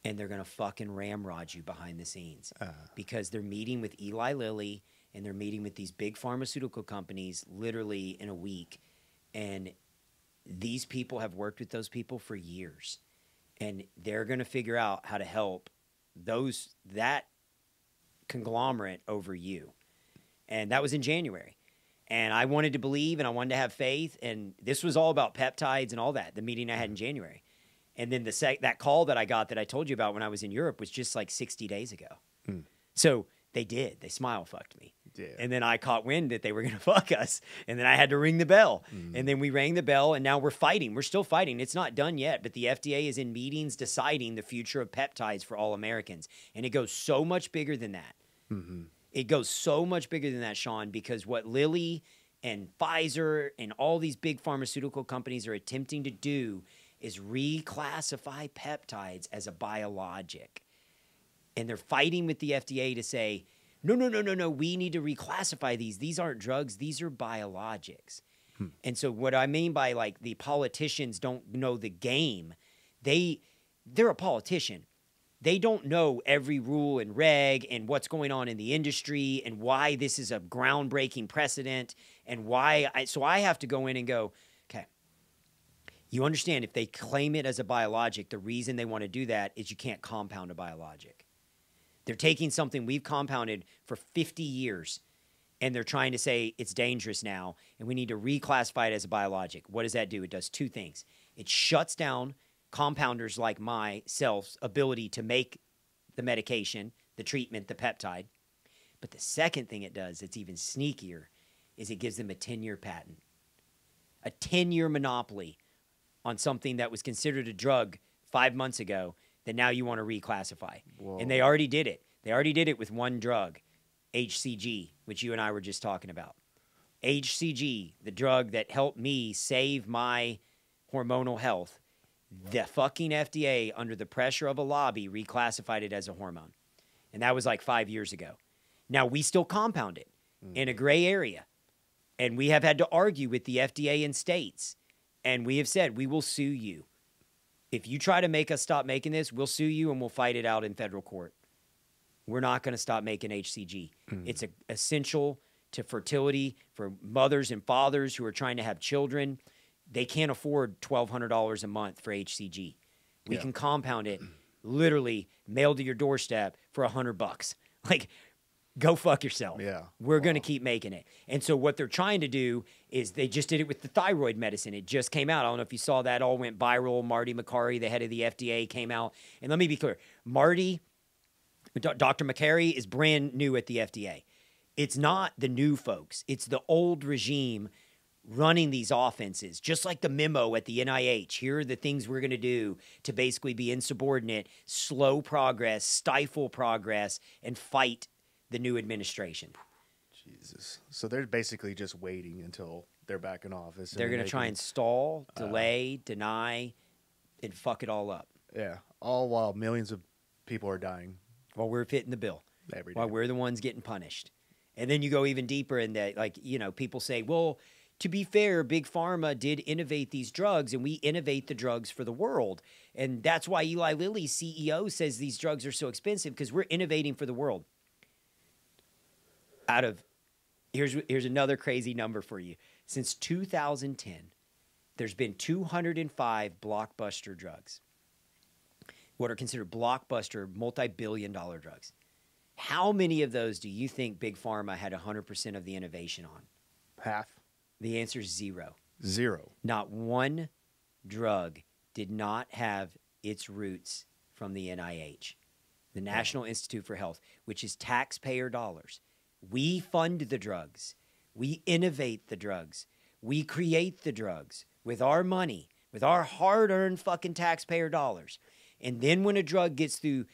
and they're going to fucking ramrod you behind the scenes because they're meeting with Eli Lilly and they're meeting with these big pharmaceutical companies literally in a week. And these people have worked with those people for years. And they're going to figure out how to help that conglomerate over you. And that was in January. And I wanted to believe and I wanted to have faith. And this was all about peptides and all that, the meeting I had in January. And then that call that I got that I told you about when I was in Europe was just like 60 days ago. So they did. They smile fucked me. And then I caught wind that they were going to fuck us. And then I had to ring the bell. And then we rang the bell, and now we're fighting. We're still fighting. It's not done yet, but the FDA is in meetings deciding the future of peptides for all Americans. And it goes so much bigger than that. It goes so much bigger than that, Sean, because what Lilly and Pfizer and all these big pharmaceutical companies are attempting to do is reclassify peptides as a biologic. And they're fighting with the FDA to say, no, we need to reclassify these. These aren't drugs. These are biologics. And so what I mean by like the politicians don't know the game, they're a politician. They don't know every rule and reg and what's going on in the industry and why this is a groundbreaking precedent and why. So I have to go in and go, okay, you understand if they claim it as a biologic, the reason they want to do that is you can't compound a biologic. They're taking something we've compounded for 50 years and they're trying to say it's dangerous now and we need to reclassify it as a biologic. What does that do? It does two things. It shuts down compounders like myself's ability to make the medication, the treatment, the peptide. But the second thing it does that's even sneakier is it gives them a 10-year patent, a 10-year monopoly on something that was considered a drug 5 months ago that now you want to reclassify. Whoa. And they already did it. They already did it with one drug, HCG, which you and I were just talking about. HCG, the drug that helped me save my hormonal health, the fucking FDA, under the pressure of a lobby, reclassified it as a hormone. And that was like 5 years ago. Now, we still compound it in a gray area. And we have had to argue with the FDA in states. And we have said, we will sue you. If you try to make us stop making this, we'll sue you and we'll fight it out in federal court. We're not going to stop making HCG. It's essential to fertility for mothers and fathers who are trying to have children. They can't afford $1,200 a month for HCG. We can compound it, literally mailed to your doorstep for $100. Like, go fuck yourself. Yeah. We're going to keep making it. And so what they're trying to do is they just did it with the thyroid medicine. It just came out. I don't know if you saw that. All went viral. Marty Makary, the head of the FDA, came out. And let me be clear. Dr. Makary is brand new at the FDA. It's not the new folks. It's the old regime running these offenses, just like the memo at the NIH. Here are the things we're going to do to basically be insubordinate, slow progress, stifle progress, and fight the new administration. Jesus. So they're basically just waiting until they're back in office. They're going to try and stall, delay, deny, and fuck it all up. Yeah. All while millions of people are dying. While we're fitting the bill. Every day. While we're the ones getting punished. And then you go even deeper in that, like, you know, people say, well, to be fair, Big Pharma did innovate these drugs, and we innovate the drugs for the world. And that's why Eli Lilly's CEO says these drugs are so expensive, because we're innovating for the world. Here's another crazy number for you. Since 2010, there's been 205 blockbuster drugs. What are considered blockbuster, multi-billion-dollar drugs. How many of those do you think Big Pharma had 100% of the innovation on? Half. The answer is zero. Zero. Not one drug did not have its roots from the NIH, the National Institute for Health, which is taxpayer dollars. We fund the drugs. We innovate the drugs. We create the drugs with our money, with our hard-earned fucking taxpayer dollars. And then when a drug gets through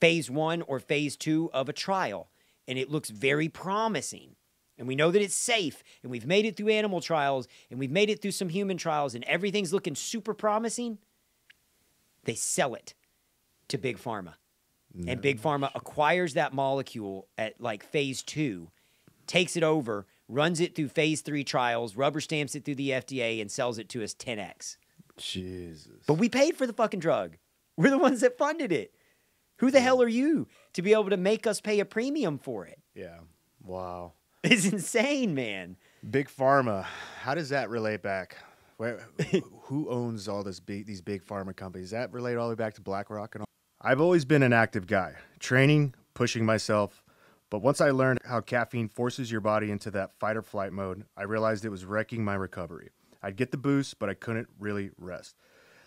phase 1 or phase 2 of a trial, and it looks very promising, and we know that it's safe, and we've made it through animal trials, and we've made it through some human trials, and everything's looking super promising, they sell it to Big Pharma. No. And Big Pharma acquires that molecule at like phase 2, takes it over, runs it through phase 3 trials, rubber stamps it through the FDA, and sells it to us 10x. Jesus. But we paid for the fucking drug. We're the ones that funded it. Who the hell are you to be able to make us pay a premium for it? Yeah. Wow. It's insane, man. Big Pharma. How does that relate back? Who owns all these big pharma companies? Does that relate all the way back to BlackRock and all? I've always been an active guy, training, pushing myself. But once I learned how caffeine forces your body into that fight or flight mode, I realized it was wrecking my recovery. I'd get the boost, but I couldn't really rest.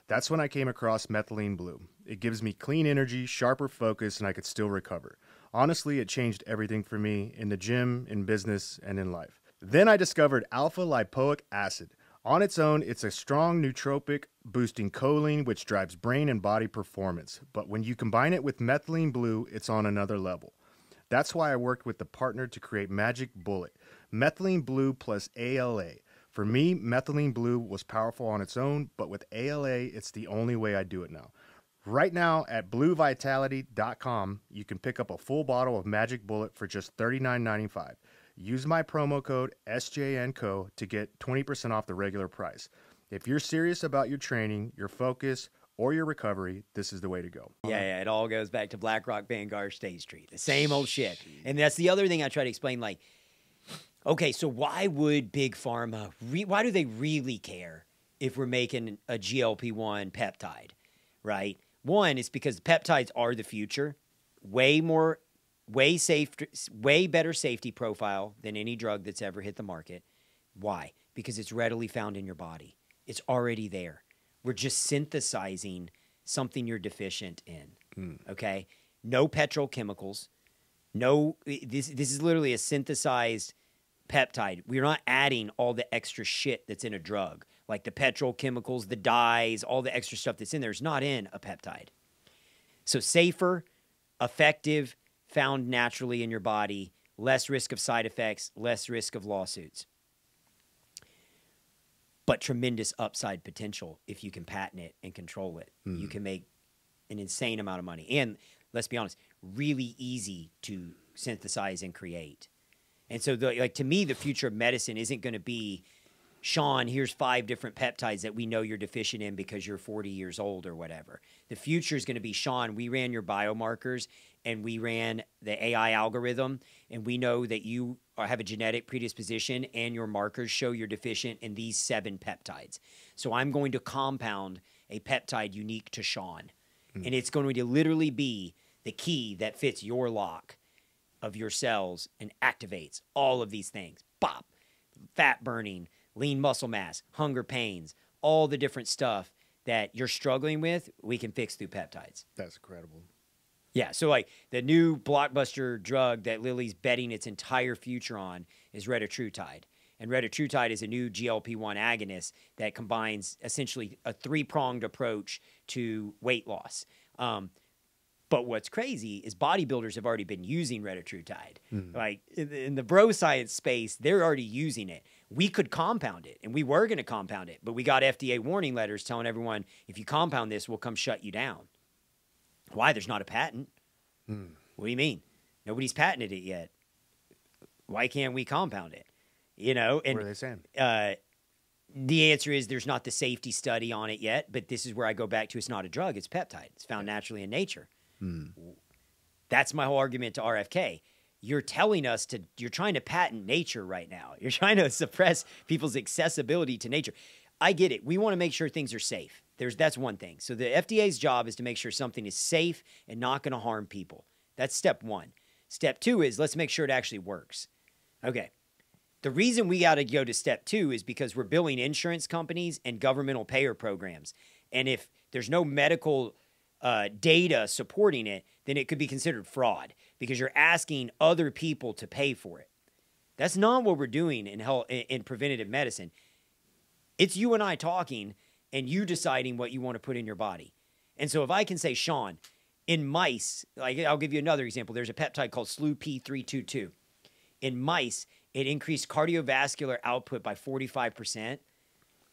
That's when I came across methylene blue. It gives me clean energy, sharper focus, and I could still recover. Honestly, it changed everything for me in the gym, in business, and in life. Then I discovered alpha lipoic acid. On its own, it's a strong nootropic, boosting choline, which drives brain and body performance. But when you combine it with methylene blue, it's on another level. That's why I worked with the partner to create Magic Bullet, methylene blue plus ALA. For me, methylene blue was powerful on its own, but with ALA, it's the only way I do it now. Right now at bluevitality.com, you can pick up a full bottle of Magic Bullet for just $39.95. Use my promo code SJNCO to get 20% off the regular price. If you're serious about your training, your focus, or your recovery, this is the way to go. Yeah, it all goes back to BlackRock, Vanguard, State Street. The same old shit. And that's the other thing I try to explain, like, okay, so why would Big Pharma, why do they really care if we're making a GLP-1 peptide, right? One, it's because peptides are the future, way better safety profile than any drug that's ever hit the market. Why? Because it's readily found in your body. It's already there. We're just synthesizing something you're deficient in, okay? No petrochemicals. No, this is literally a synthesized peptide. We're not adding all the extra shit that's in a drug, like the petrochemicals, the dyes, all the extra stuff that's in there is not in a peptide. So safer, effective, found naturally in your body, less risk of side effects, less risk of lawsuits. But tremendous upside potential if you can patent it and control it. You can make an insane amount of money. And let's be honest, really easy to synthesize and create. And so, to me, the future of medicine isn't going to be, Sean, here's 5 different peptides that we know you're deficient in because you're 40 years old or whatever. The future is going to be, Sean, we ran your biomarkers and we ran the AI algorithm, and we know that you have a genetic predisposition and your markers show you're deficient in these 7 peptides. So I'm going to compound a peptide unique to Sean, and it's going to literally be the key that fits your lock of your cells and activates all of these things. Bop, fat burning, lean muscle mass, hunger pains, all the different stuff that you're struggling with, we can fix through peptides. That's incredible. Yeah, so like the new blockbuster drug that Lilly's betting its entire future on is retatrutide. And retatrutide is a new GLP-1 agonist that combines essentially a 3-pronged approach to weight loss. But what's crazy is bodybuilders have already been using retatrutide. Like in the bro science space, they're already using it. We could compound it, and we were going to compound it, but we got FDA warning letters telling everyone, if you compound this, we'll come shut you down. Why? There's not a patent. What do you mean? Nobody's patented it yet. Why can't we compound it? You know, and what are they saying? The answer is there's not the safety study on it yet, but this is where I go back to, it's not a drug, it's peptide. It's found naturally in nature. That's my whole argument to RFK. You're telling us you're trying to patent nature right now. You're trying to suppress people's accessibility to nature. I get it. We want to make sure things are safe. That's one thing. So the FDA's job is to make sure something is safe and not going to harm people. That's step 1. Step 2 is let's make sure it actually works. Okay. The reason we got to go to step 2 is because we're billing insurance companies and governmental payer programs. And if there's no medical data supporting it, then it could be considered fraud because you're asking other people to pay for it. That's not what we're doing in preventative medicine. It's you and I talking and you deciding what you want to put in your body. And so if I can say, Sean, in mice, like I'll give you another example. There's a peptide called SLU-P322. In mice, it increased cardiovascular output by 45%.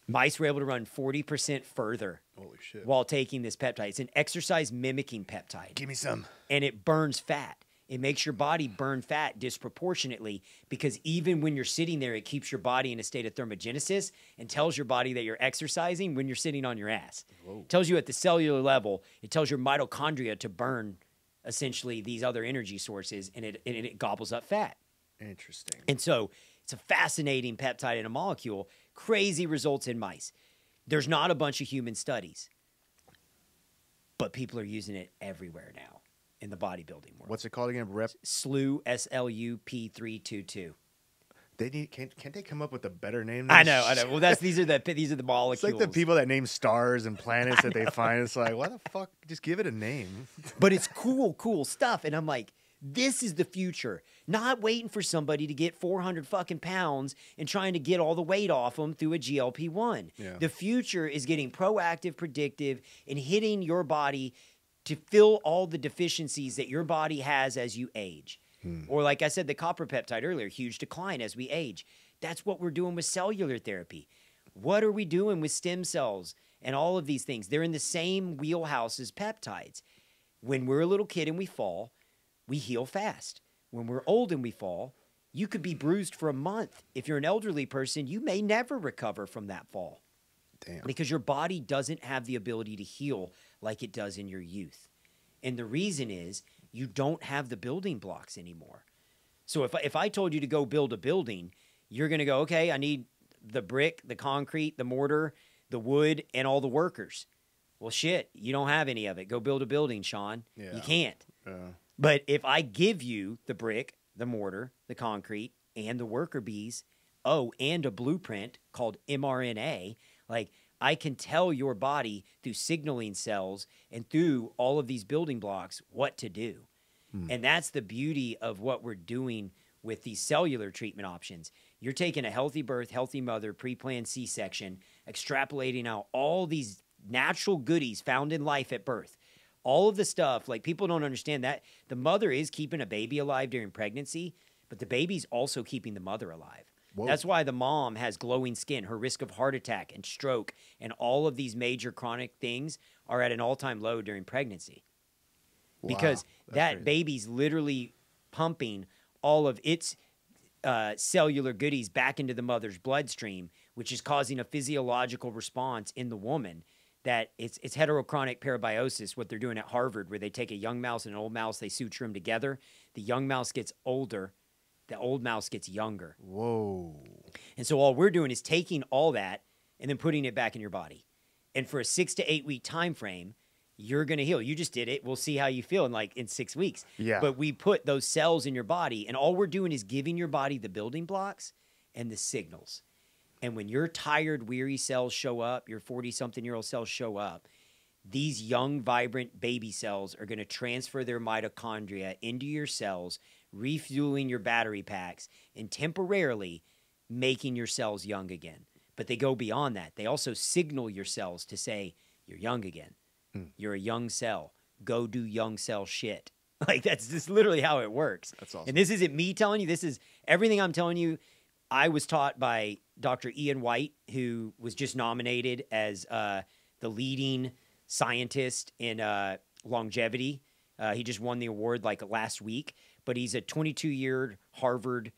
Mice were able to run 40% further. Holy shit. While taking this peptide. It's an exercise mimicking peptide. Give me some. And it burns fat. It makes your body burn fat disproportionately because even when you're sitting there, it keeps your body in a state of thermogenesis and tells your body that you're exercising when you're sitting on your ass. It tells you at the cellular level, it tells your mitochondria to burn essentially these other energy sources, and it gobbles up fat. Interesting. And so it's a fascinating peptide in a molecule. Crazy results in mice. There's not a bunch of human studies, but people are using it everywhere now in the bodybuilding world. What's it called again? SLU, SLU-P322. Can't they come up with a better name? I know. Well, these are the molecules. It's like the people that name stars and planets that they find. It's like, why the fuck? Just give it a name. But it's cool stuff. And I'm like, This is the future. Not waiting for somebody to get 400 fucking pounds and trying to get all the weight off them through a GLP-1. Yeah. The future is getting proactive, predictive, and hitting your body to fill all the deficiencies that your body has as you age. Or like I said, the copper peptide earlier, huge decline as we age. That's what we're doing with cellular therapy. What are we doing with stem cells and all of these things? They're in the same wheelhouse as peptides. When we're a little kid and we fall, we heal fast. When we're old and we fall, you could be bruised for a month. If you're an elderly person, you may never recover from that fall. Damn. Because your body doesn't have the ability to heal like it does in your youth. And the reason is you don't have the building blocks anymore. So if I told you to go build a building, you're going to go, okay, I need the brick, the concrete, the mortar, the wood, and all the workers. Well, shit, you don't have any of it. Go build a building, Sean. Yeah. You can't. But if I give you the brick, the mortar, the concrete, and the worker bees, and a blueprint called mRNA, like I can tell your body through signaling cells and through all of these building blocks what to do. And that's the beauty of what we're doing with these cellular treatment options. You're taking a healthy birth, healthy mother, pre-planned C-section, extrapolating out all these natural goodies found in life at birth. All of the stuff, like people don't understand that the mother is keeping a baby alive during pregnancy, but the baby's also keeping the mother alive. Whoa. That's why the mom has glowing skin. Her risk of heart attack and stroke and all of these major chronic things are at an all-time low during pregnancy. Because that crazy. baby's literally pumping all of its cellular goodies back into the mother's bloodstream, which is causing a physiological response in the woman that it's heterochronic parabiosis, what they're doing at Harvard, where they take a young mouse and an old mouse, they suture them together. The young mouse gets older. The old mouse gets younger. Whoa. And so all we're doing is taking all that and then putting it back in your body. And for a 6 to 8 week time frame, you're going to heal. You just did it. We'll see how you feel in 6 weeks. Yeah. But we put those cells in your body, and all we're doing is giving your body the building blocks and the signals. And when your tired, weary cells show up, your 40-something-year-old cells show up, these young, vibrant baby cells are going to transfer their mitochondria into your cells, refueling your battery packs, and temporarily making your cells young again. But they go beyond that. They also signal your cells to say, you're young again. You're a young cell. Go do young cell shit. Like, that's just literally how it works. That's awesome. And this isn't me telling you. This is everything I'm telling you. I was taught by Dr. Ian White, who was just nominated as the leading scientist in longevity. He just won the award like last week. But he's a 22-year Harvard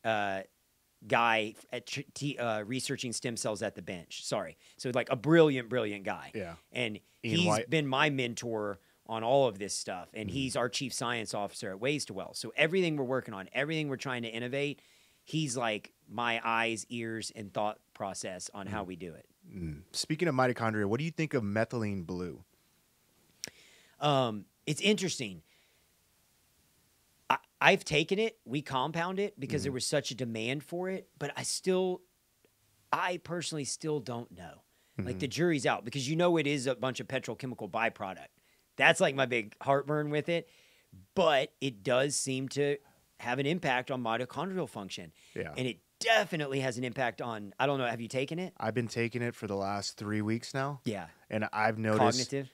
guy at researching stem cells at the bench. Sorry. So like a brilliant, brilliant guy. Yeah. And Ian he's White. been my mentor on all of this stuff. And he's our chief science officer at Ways to Well. So everything we're working on, everything we're trying to innovate, he's like my eyes, ears, and thought process on how we do it. Speaking of mitochondria, what do you think of methylene blue? It's interesting. I've taken it. We compound it because there was such a demand for it. But I personally still don't know. Like the jury's out because it is a bunch of petrochemical byproduct. That's like my big heartburn with it. But it does seem to have an impact on mitochondrial function. Yeah. And it definitely has an impact on, I don't know, have you taken it? I've been taking it for the last 3 weeks now. Yeah. And I've noticed. Cognitive?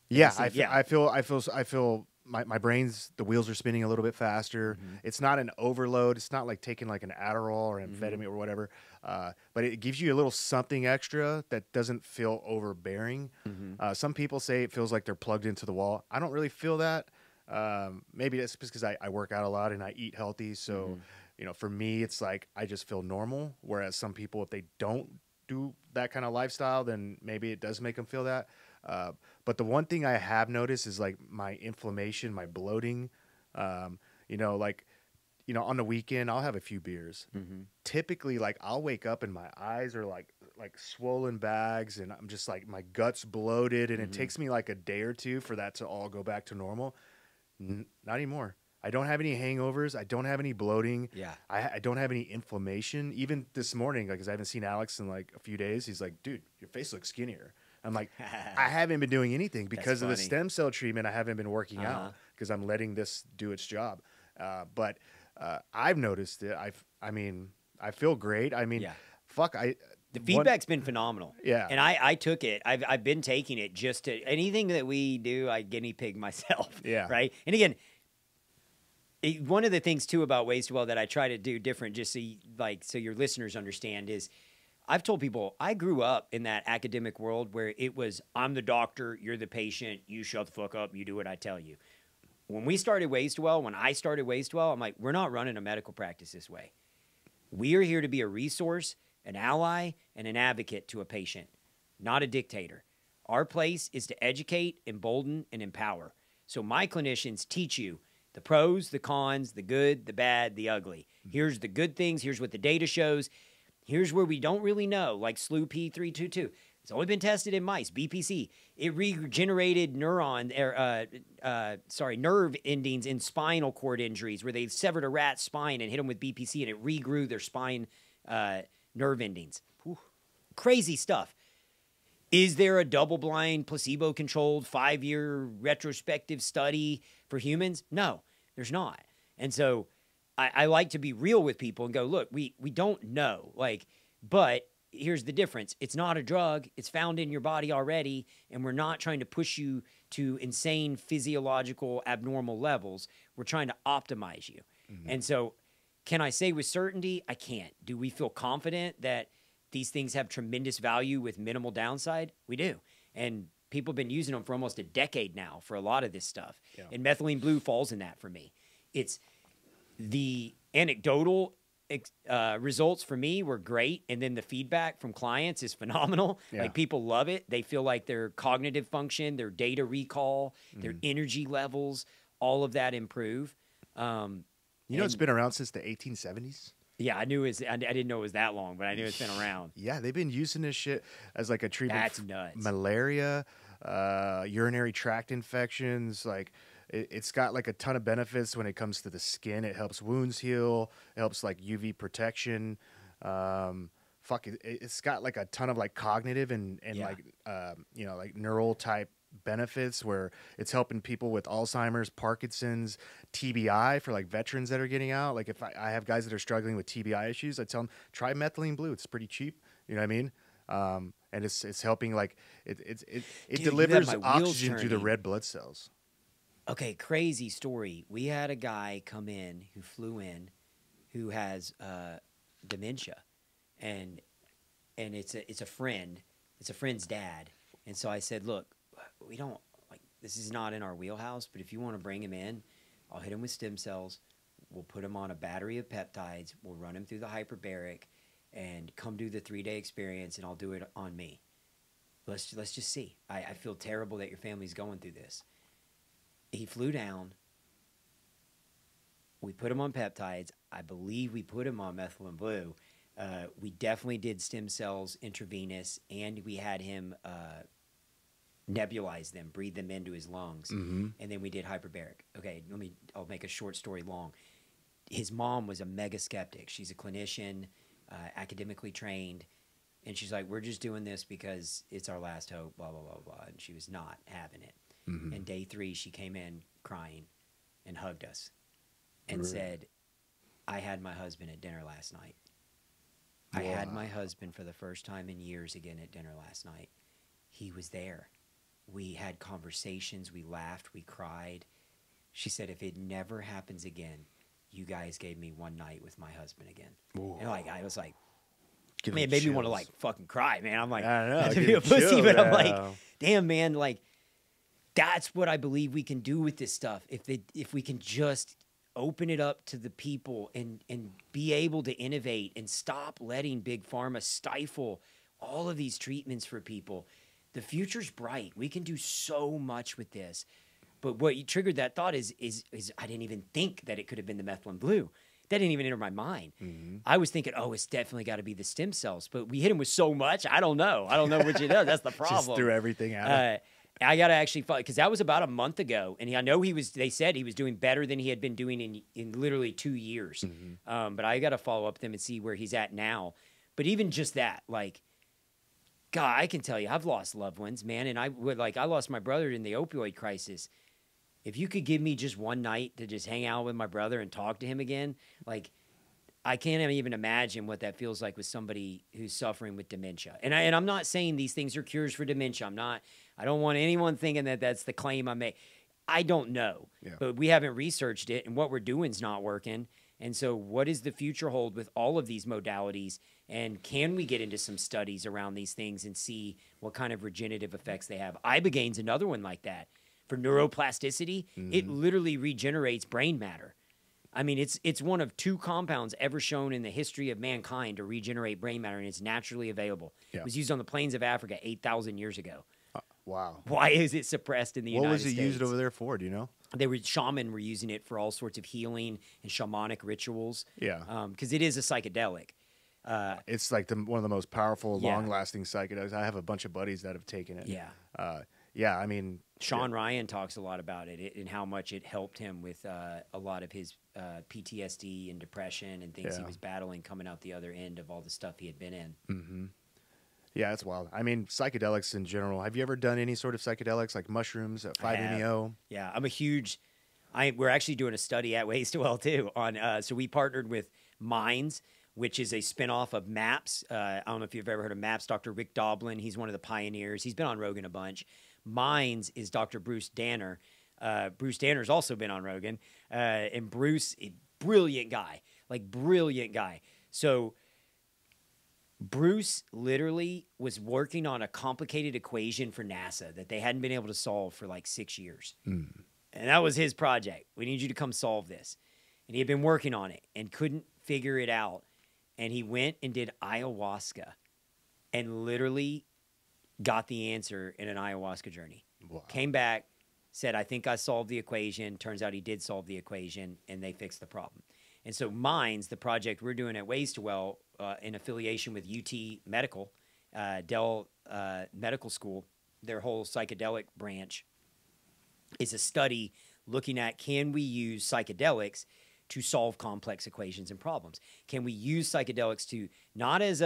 Yeah, Yeah. I feel my brain's, the wheels are spinning a little bit faster. It's not an overload. It's not like taking like an Adderall or amphetamine or whatever. But it gives you a little something extra that doesn't feel overbearing. Some people say it feels like they're plugged into the wall. I don't really feel that. Maybe that's just because I work out a lot and I eat healthy. So, for me, it's like I just feel normal. Whereas some people, if they don't do that kind of lifestyle, then maybe it does make them feel that. But the one thing I have noticed is like my inflammation, my bloating. On the weekend, I'll have a few beers. Typically, like I'll wake up and my eyes are like swollen bags, and I'm just like my gut's bloated, and it takes me like a day or two for that to all go back to normal. Not anymore. I don't have any hangovers. I don't have any bloating. Yeah. I don't have any inflammation. Even this morning, like, because I haven't seen Alex in like a few days, he's like, dude, your face looks skinnier. I'm like, I haven't been doing anything because of the funny. stem cell treatment. I haven't been working out because I'm letting this do its job. But I've noticed it. I mean, I feel great. I mean, Yeah. fuck, The feedback's been phenomenal. Yeah. And I took it. I've been taking it just to anything that we do, I guinea pig myself. Yeah. Right. And again, one of the things too about Waste Well that I try to do different, just so your listeners understand, is I've told people I grew up in that academic world where it was I'm the doctor, you're the patient, you shut the fuck up, you do what I tell you. When I started Waste Well, I'm like, we're not running a medical practice this way. We are here to be a resource, an ally, and an advocate to a patient, not a dictator. Our place is to educate, embolden, and empower. So my clinicians teach you the pros, the cons, the good, the bad, the ugly. Here's the good things. Here's what the data shows. Here's where we don't really know, like SLU P322. It's only been tested in mice, BPC. It regenerated nerve endings in spinal cord injuries where they severed a rat's spine and hit them with BPC, and it regrew their spine nerve endings. Whew. Crazy stuff. Is there a double-blind, placebo-controlled 5-year retrospective study for humans? No, there's not. And so I like to be real with people and go, look, we don't know. But here's the difference. It's not a drug. It's found in your body already, and we're not trying to push you to insane physiological abnormal levels. We're trying to optimize you. Mm-hmm. And so can I say with certainty? I can't. Do we feel confident that these things have tremendous value with minimal downside? We do. And people have been using them for almost a decade now for a lot of this stuff. Yeah. And methylene blue falls in that for me. It's the anecdotal results for me were great. And then the feedback from clients is phenomenal. Yeah. Like people love it. They feel like their cognitive function, their data recall, their energy levels, all of that improve. It's been around since the 1870s. Yeah, I didn't know it was that long, but I knew it's been around. Yeah, they've been using this shit as like a treatment. That's nuts. Malaria, urinary tract infections. Like it's got like a ton of benefits when it comes to the skin. It helps wounds heal. It helps like UV protection. It's got like a ton of like cognitive and like neural type benefits where it's helping people with Alzheimer's, Parkinson's, TBI for like veterans that are getting out. Like if I have guys that are struggling with TBI issues, I tell them try methylene blue. It's pretty cheap. You know what I mean? And it's helping like it Dude, delivers oxygen to the red blood cells. Okay, crazy story. We had a guy come in who flew in who has dementia, and it's a friend. It's a friend's dad. And so I said, look, we don't this is not in our wheelhouse, but if you want to bring him in, I'll hit him with stem cells. We'll put him on a battery of peptides. We'll run him through the hyperbaric and come do the 3-day experience, and I'll do it on me. Let's just see. I feel terrible that your family's going through this. He flew down. We put him on peptides. I believe we put him on methylene blue. We definitely did stem cells intravenous, and we had him nebulize them, breathe them into his lungs, and then we did hyperbaric. Okay, I'll make a short story long. His mom was a mega skeptic. She's a clinician, academically trained, and she's like, we're just doing this because it's our last hope, blah, blah, blah, blah, and she was not having it. And day 3, she came in crying and hugged us and said, I had my husband at dinner last night. I had my husband for the first time in years again at dinner last night. He was there. We had conversations. We laughed. We cried. She said, if it never happens again, you guys gave me one night with my husband again. Whoa. And I was like, man, it made me want to fucking cry, man. I'm like, not to be a pussy, but I'm like, damn, man, that's what I believe we can do with this stuff. If we can just open it up to the people and be able to innovate and stop letting big pharma stifle all of these treatments for people. The future's bright. We can do so much with this. But what you triggered that thought is I didn't even think that it could have been the methylene blue. That didn't even enter my mind. I was thinking, it's definitely got to be the stem cells. But we hit him with so much, I don't know. I don't know what you know. That's the problem. Just threw everything out. I got to actually follow, because that was about a month ago. And I know they said he was doing better than he had been doing in literally 2 years. But I got to follow up with him and see where he's at now. But even just that, God, I can tell you, I've lost loved ones, man. And I lost my brother in the opioid crisis. If you could give me just one night to just hang out with my brother and talk to him again, like, I can't even imagine what that feels like with somebody who's suffering with dementia. And I'm not saying these things are cures for dementia. I don't want anyone thinking that that's the claim I make. I don't know, but we haven't researched it, and what we're doing is not working. And so what does the future hold with all of these modalities? And can we get into some studies around these things and see what kind of regenerative effects they have? Ibogaine is another one like that. For neuroplasticity, it literally regenerates brain matter. I mean, it's one of 2 compounds ever shown in the history of mankind to regenerate brain matter, and it's naturally available. It was used on the plains of Africa 8,000 years ago. Wow. Why is it suppressed in the United States? What was it used over there for? Do you know? Shaman were using it for all sorts of healing and shamanic rituals. Yeah. Because it is a psychedelic. It's like one of the most powerful, long-lasting psychedelics. I have a bunch of buddies that have taken it. Yeah. I mean, Sean Ryan talks a lot about it and how much it helped him with a lot of his PTSD and depression and things he was battling coming out the other end of all the stuff he had been in. Mm-hmm. Yeah, it's wild. I mean, psychedelics in general. Have you ever done any sort of psychedelics like mushrooms at 5-MeO? Yeah, we're actually doing a study at Waste to Well too on. So we partnered with Minds, which is a spinoff of MAPS. I don't know if you've ever heard of MAPS. Dr. Rick Doblin, he's one of the pioneers. He's been on Rogan a bunch. Minds is Dr. Bruce Danner. Bruce Danner's also been on Rogan. And Bruce, brilliant guy. So Bruce literally was working on a complicated equation for NASA that they hadn't been able to solve for like 6 years. And that was his project. We need you to come solve this. And he had been working on it and couldn't figure it out. And he went and did ayahuasca and literally got the answer in an ayahuasca journey. Wow. Came back, said, I think I solved the equation. Turns out he did solve the equation, and they fixed the problem. And so Minds, the project we're doing at Ways to Well, in affiliation with UT Medical, Dell Medical School, their whole psychedelic branch, is a study looking at, can we use psychedelics to solve complex equations and problems? Can we use psychedelics to, not as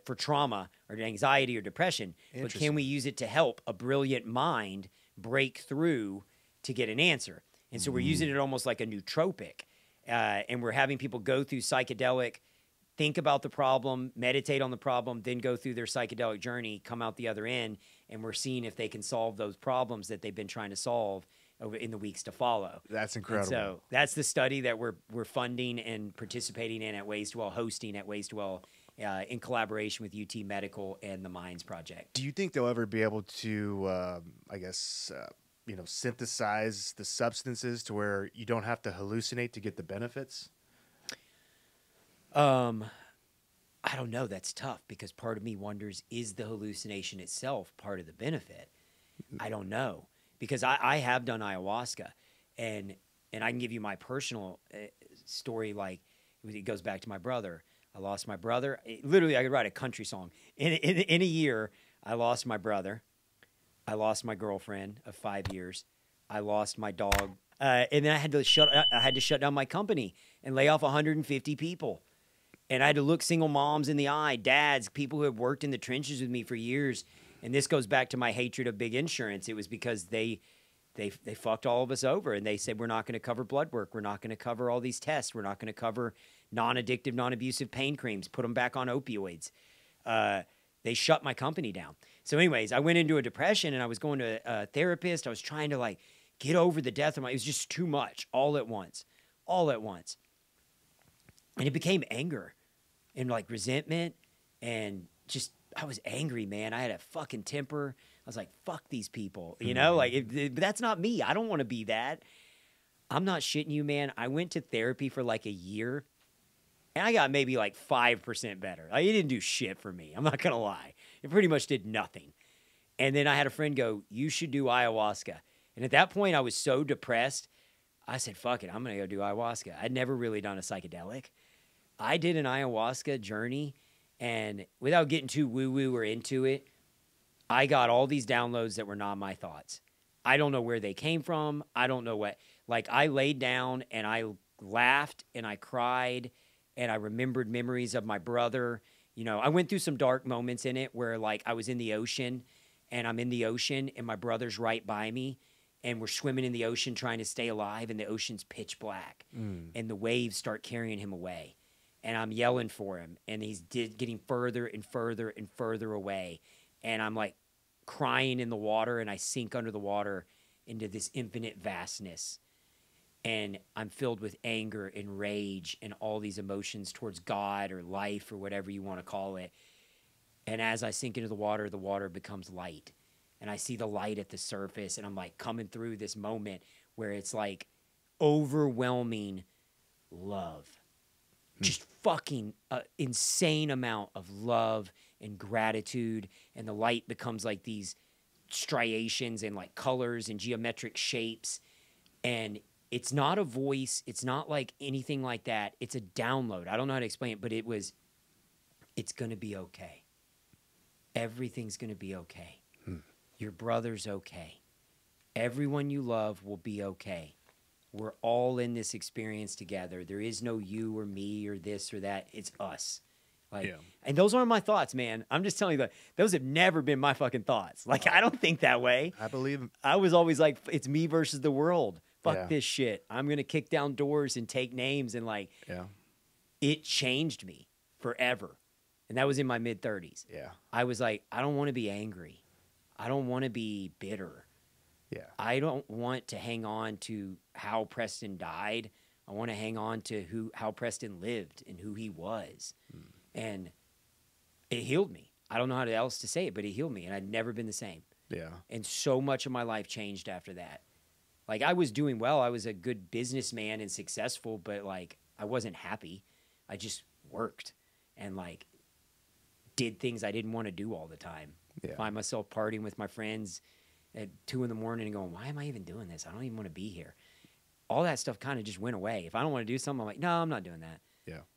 for trauma or anxiety or depression, but can we use it to help a brilliant mind break through to get an answer? And so we're using it almost like a nootropic. And we're having people go through psychedelic, think about the problem, meditate on the problem, then go through their psychedelic journey, come out the other end, and we're seeing if they can solve those problems that they've been trying to solve over in the weeks to follow. That's incredible. And so that's the study that we're funding and participating in at Ways to Well, hosting at Ways to Well, in collaboration with UT Medical and the Minds Project. Do you think they'll ever be able to, synthesize the substances to where you don't have to hallucinate to get the benefits? I don't know. That's tough because part of me wonders, is the hallucination itself part of the benefit? I don't know, because I have done ayahuasca, and I can give you my personal story. Like, it goes back to my brother. I lost my brother. Literally, I could write a country song. In a year, I lost my brother. I lost my girlfriend of 5 years. I lost my dog. And then I had to shut down my company and lay off 150 people. And I had to look single moms in the eye, dads, people who have worked in the trenches with me for years. And this goes back to my hatred of big insurance. It was because they fucked all of us over, and they said, we're not going to cover blood work. We're not going to cover all these tests. We're not going to cover non-addictive, non-abusive pain creams, put them back on opioids. They shut my company down. So anyways, I went into a depression, and I was going to a therapist. I was trying to get over the death of it was just too much all at once. And it became anger and resentment, and just, I was angry, man. I had a fucking temper. I was like, fuck these people, but that's not me. I don't want to be that. I'm not shitting you, man. I went to therapy for a year, and I got maybe 5% better. It didn't do shit for me. I'm not going to lie. It pretty much did nothing. And then I had a friend go, you should do ayahuasca. And at that point, I was so depressed, I said, fuck it, I'm going to go do ayahuasca. I'd never really done a psychedelic. I did an ayahuasca journey, and without getting too woo-woo or into it, I got all these downloads that were not my thoughts. I don't know where they came from. I don't know what. I laid down, and I laughed, and I cried, and I remembered memories of my brother, You know, I went through some dark moments in it where like I was in the ocean and I'm in the ocean and my brother's right by me and we're swimming in the ocean trying to stay alive and the ocean's pitch black and the waves start carrying him away. And I'm yelling for him and he's getting further and further and further away. And I'm like crying in the water and I sink under the water into this infinite vastness. And I'm filled with anger and rage and all these emotions towards God or life or whatever you want to call it. And as I sink into the water becomes light. And I see the light at the surface and I'm like coming through this moment where it's like overwhelming love. Just fucking insane amount of love and gratitude. And the light becomes like these striations and like colors and geometric shapes. And it's not a voice. It's not like anything like that. It's a download. I don't know how to explain it, but it's going to be okay. Everything's going to be okay. Your brother's okay. Everyone you love will be okay. We're all in this experience together. There is no you or me or this or that. It's us. Like, and those aren't my thoughts, man. I'm just telling you that those have never been my fucking thoughts. Like, I don't think that way. I believe. I was always like, it's me versus the world. Fuck this shit. I'm going to kick down doors and take names. And like, it changed me forever. And that was in my mid 30s. I was like, I don't want to be angry. I don't want to be bitter. I don't want to hang on to how Preston died. I want to hang on to how Preston lived and who he was. And it healed me. I don't know how else to say it, but it healed me. And I'd never been the same. And so much of my life changed after that. Like, I was doing well. I was a good businessman and successful, but, like, I wasn't happy. I just worked and, like, did things I didn't want to do all the time. Find myself partying with my friends at 2 a.m. and going, why am I even doing this? I don't even want to be here. All that stuff kind of just went away. If I don't want to do something, I'm like, no, I'm not doing that.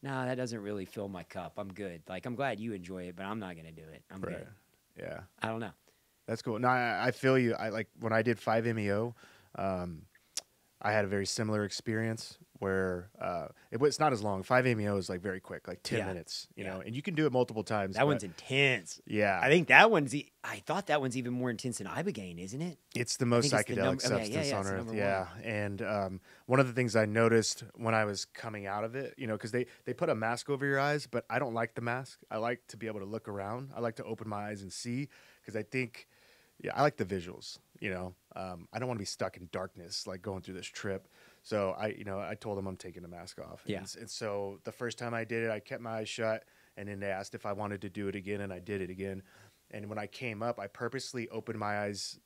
No, that doesn't really fill my cup. I'm good. Like, I'm glad you enjoy it, but I'm not going to do it. I'm good. I don't know. That's cool. No, I feel you. I like when I did 5-MeO, I had a very similar experience where it's not as long. 5-MeO is like very quick, like 10 minutes, you know, and you can do it multiple times. That one's intense. I think that one's, I thought that one's even more intense than Ibogaine, isn't it? It's the most psychedelic substance on earth. And one of the things I noticed when I was coming out of it, you know, because they put a mask over your eyes, but I don't like the mask. I like to be able to look around. I like to open my eyes and see, because I think, I like the visuals, you know. I don't want to be stuck in darkness, like going through this trip. So I told them I'm taking the mask off. And so the first time I did it, I kept my eyes shut, and then they asked if I wanted to do it again, and I did it again. And when I came up, I purposely opened my eyes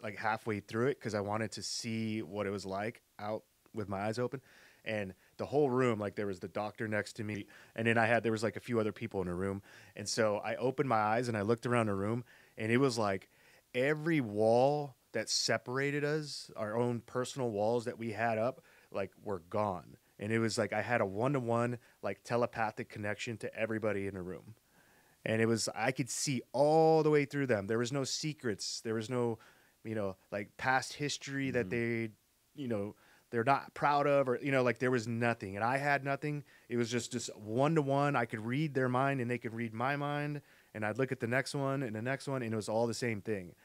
like halfway through it because I wanted to see what it was like out with my eyes open. And the whole room, like there was the doctor next to me, and then there was like a few other people in the room. And so I opened my eyes and I looked around the room, and it was like every wall that separated us, our own personal walls that we had up, like were gone. And it was like I had a one-to-one, like telepathic connection to everybody in the room. And I could see all the way through them. There was no secrets. There was no, like past history that they're not proud of, or, like there was nothing. And I had nothing. It was just one-to-one. I could read their mind and they could read my mind. And I'd look at the next one and the next one, and it was all the same thing.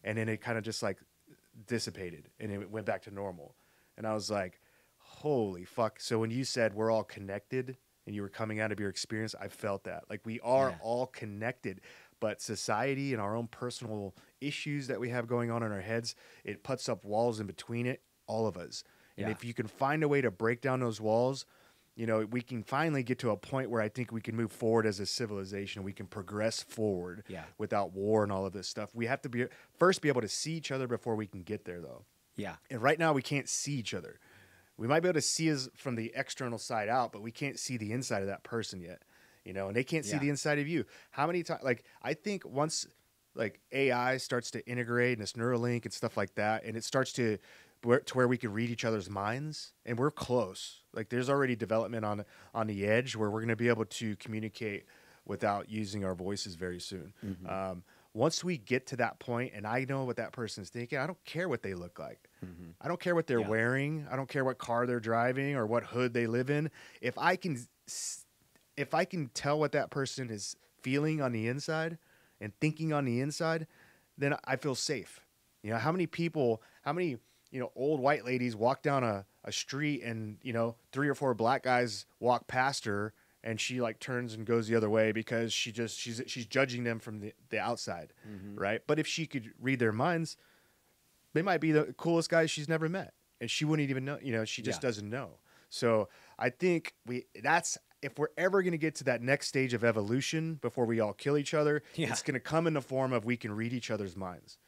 And then it kind of just like dissipated and it went back to normal. And I was like, holy fuck. So when you said we're all connected and you were coming out of your experience, I felt that. Like we are all connected, but society and our own personal issues that we have going on in our heads, it puts up walls in between it, all of us. And if you can find a way to break down those walls, we can finally get to a point where I think we can move forward as a civilization. We can progress forward without war and all of this stuff. We have to first be able to see each other before we can get there, though. And right now we can't see each other. We might be able to see us from the external side out, but we can't see the inside of that person yet. And they can't see the inside of you. How many times? Like I think once like AI starts to integrate and this Neuralink and stuff like that, and it starts to where we can read each other's minds, and we're close. Like there's already development on the edge where we're going to be able to communicate without using our voices very soon. Once we get to that point and I know what that person's thinking, I don't care what they look like. I don't care what they're wearing. I don't care what car they're driving or what hood they live in. If if I can tell what that person is feeling on the inside and thinking on the inside, then I feel safe. You know, how many old white ladies walk down a street and, 3 or 4 black guys walk past her and she like turns and goes the other way because she's judging them from the outside, right? But if she could read their minds, they might be the coolest guys she's never met, and she wouldn't even know. She just doesn't know. So I think if we're ever going to get to that next stage of evolution before we all kill each other, it's going to come in the form of we can read each other's minds.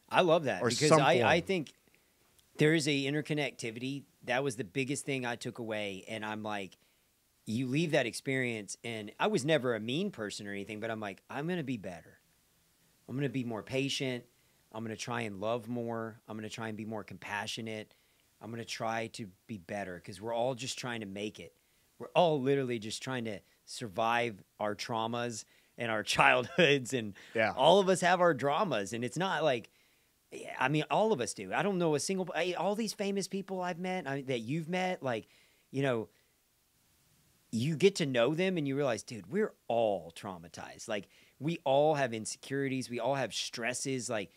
I love that, or because I think there is a interconnectivity. That was the biggest thing I took away, and I'm like, you leave that experience, and I was never a mean person or anything, but I'm like, I'm going to be better. I'm going to be more patient. I'm going to try and love more. I'm going to try and be more compassionate. I'm going to try to be better, because we're all just trying to make it. We're all literally just trying to survive our traumas and our childhoods, and all of us have our dramas, and it's not like, I mean, all of us do. I don't know a single, all these famous people I've met, that you've met, like, you get to know them and you realize, dude, we're all traumatized. Like, we all have insecurities. We all have stresses. Like,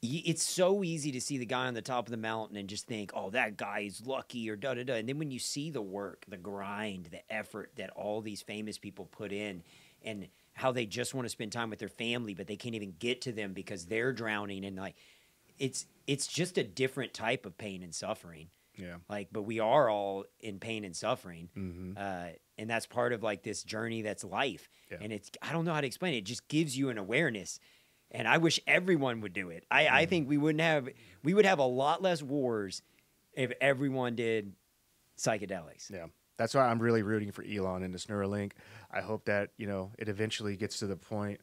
it's so easy to see the guy on the top of the mountain and just think, oh, that guy is lucky or da-da-da. And then when you see the work, the grind, the effort that all these famous people put in, and how they just want to spend time with their family, but they can't even get to them because they're drowning. And like, it's just a different type of pain and suffering. Yeah. Like, but we are all in pain and suffering. And that's part of like this journey that's life. Yeah. And I don't know how to explain it. It just gives you an awareness. And I wish everyone would do it. I think we would have a lot less wars if everyone did psychedelics. Yeah. That's why I'm really rooting for Elon and this Neuralink. I hope that, it eventually gets to the point,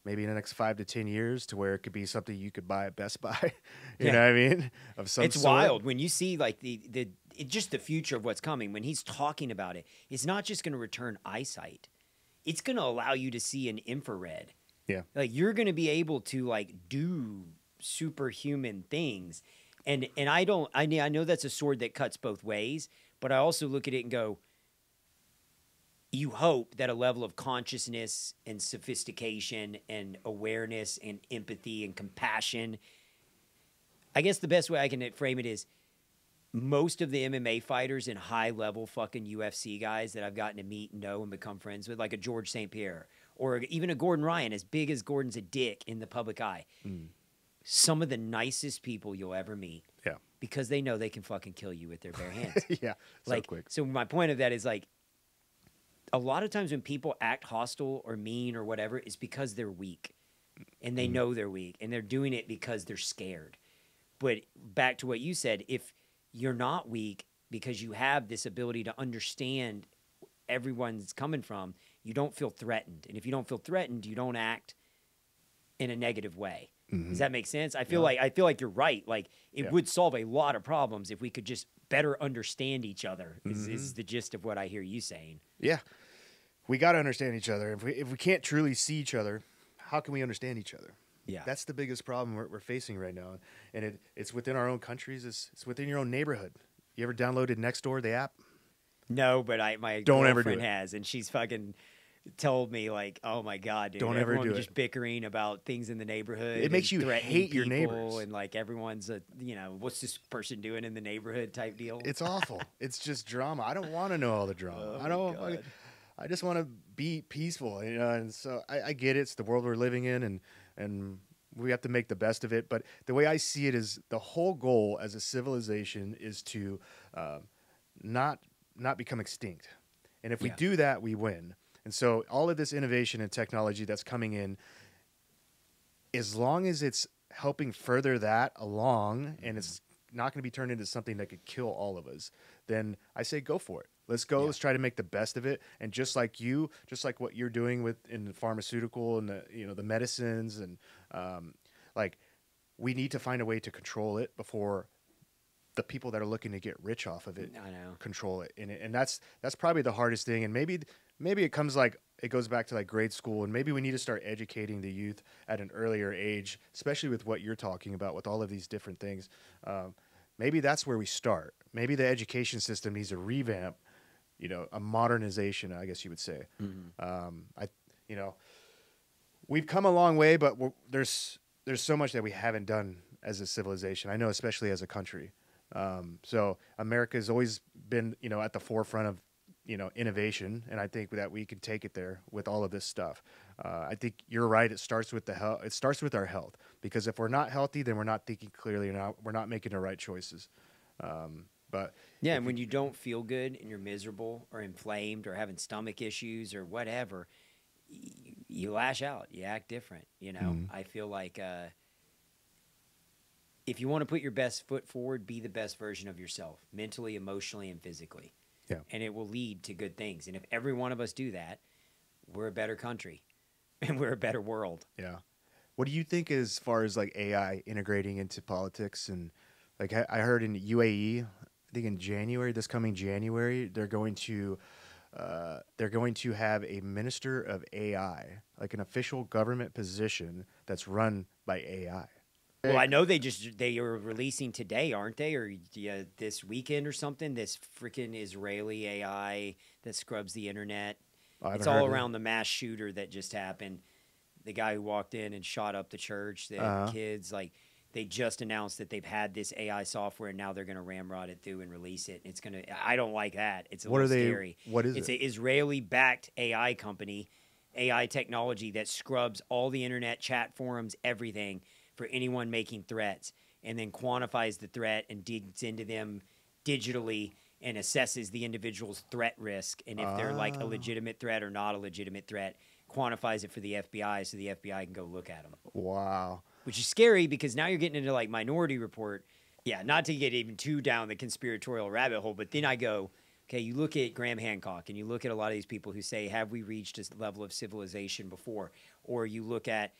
maybe in the next 5 to 10 years, to where it could be something you could buy at Best Buy. You know what I mean? Of some It's sort. wild when you see like just the future of what's coming. When he's talking about it, it's not just going to return eyesight. It's going to allow you to see in infrared. Yeah. Like, you're going to be able to like do superhuman things. And I know that's a sword that cuts both ways, but I also look at it and go, you hope that a level of consciousness and sophistication and awareness and empathy and compassion, I guess the best way I can frame it is, most of the MMA fighters and high-level fucking UFC guys that I've gotten to meet and know and become friends with, like a George St. Pierre, or even a Gordon Ryan, as big as Gordon's a dick in the public eye, some of the nicest people you'll ever meet. Yeah. Because they know they can fucking kill you with their bare hands. Yeah, so like, quick. So my point of that is, like, a lot of times when people act hostile or mean or whatever, it's because they're weak. And they know they're weak. And they're doing it because they're scared. But back to what you said, if you're not weak because you have this ability to understand everyone's coming from, you don't feel threatened. And if you don't feel threatened, you don't act in a negative way. Does that make sense? I feel like you're right. Like, it would solve a lot of problems if we could just better understand each other. Is the gist of what I hear you saying. Yeah. We got to understand each other. If we can't truly see each other, how can we understand each other? Yeah. That's the biggest problem we're facing right now. And it's within our own countries. It's within your own neighborhood. You ever downloaded Nextdoor, the app? No, but my girlfriend has, and she's fucking told me, like, oh my God, dude. Don't ever do it. Just bickering about things in the neighborhood. It makes you hate your neighbors. And like, everyone's what's this person doing in the neighborhood type deal. It's awful. It's just drama. I don't want to know all the drama. I just want to be peaceful, and so I get it. It's the world we're living in, and we have to make the best of it. But the way I see it is, the whole goal as a civilization is to not become extinct. And if we do that, we win. And so all of this innovation and technology that's coming in, as long as it's helping further that along, and it's not going to be turned into something that could kill all of us, then I say go for it. Let's go. Let's try to make the best of it. And just like what you're doing in the pharmaceutical and the medicines, and like, we need to find a way to control it before the people that are looking to get rich off of it control it. And that's probably the hardest thing. And maybe it goes back to like grade school, and maybe we need to start educating the youth at an earlier age, especially with what you're talking about with all of these different things. Maybe that's where we start. Maybe the education system needs a revamp a modernization, I guess you would say. You know, we've come a long way, but there's so much that we haven't done as a civilization. I know, especially as a country. So America has always been, at the forefront of, innovation, and I think that we can take it there with all of this stuff. I think you're right. It starts with the health. It starts with our health, because if we're not healthy, then we're not thinking clearly, and we're not making the right choices. But yeah, and when you don't feel good and you're miserable or inflamed or having stomach issues or whatever, you lash out. You act different. I feel like if you want to put your best foot forward, be the best version of yourself, mentally, emotionally, and physically. Yeah. And it will lead to good things. And if every one of us do that, we're a better country and we're a better world. Yeah. What do you think as far as like AI integrating into politics? And like I heard in UAE, I think in January, this coming January, they're going to have a minister of AI, like an official government position that's run by AI. Well, I know they are releasing today, aren't they? Or this weekend or something, this freaking Israeli AI that scrubs the internet. It's all around the mass shooter that just happened. The guy who walked in and shot up the church, the kids, like they just announced that they've had this AI software and now they're going to ramrod it through and release it. It's I don't like that. It's a little scary. What is it? It's an Israeli-backed AI company, AI technology that scrubs all the internet, chat forums, everything for anyone making threats, and then quantifies the threat and digs into them digitally and assesses the individual's threat risk. And if they're like a legitimate threat or not a legitimate threat, quantifies it for the FBI so the FBI can go look at them. Wow. Which is scary because now you're getting into like Minority Report. Yeah, not to get even too down the conspiratorial rabbit hole, but then I go, okay, you look at Graham Hancock and you look at a lot of these people who say, have we reached a level of civilization before? Or you look at,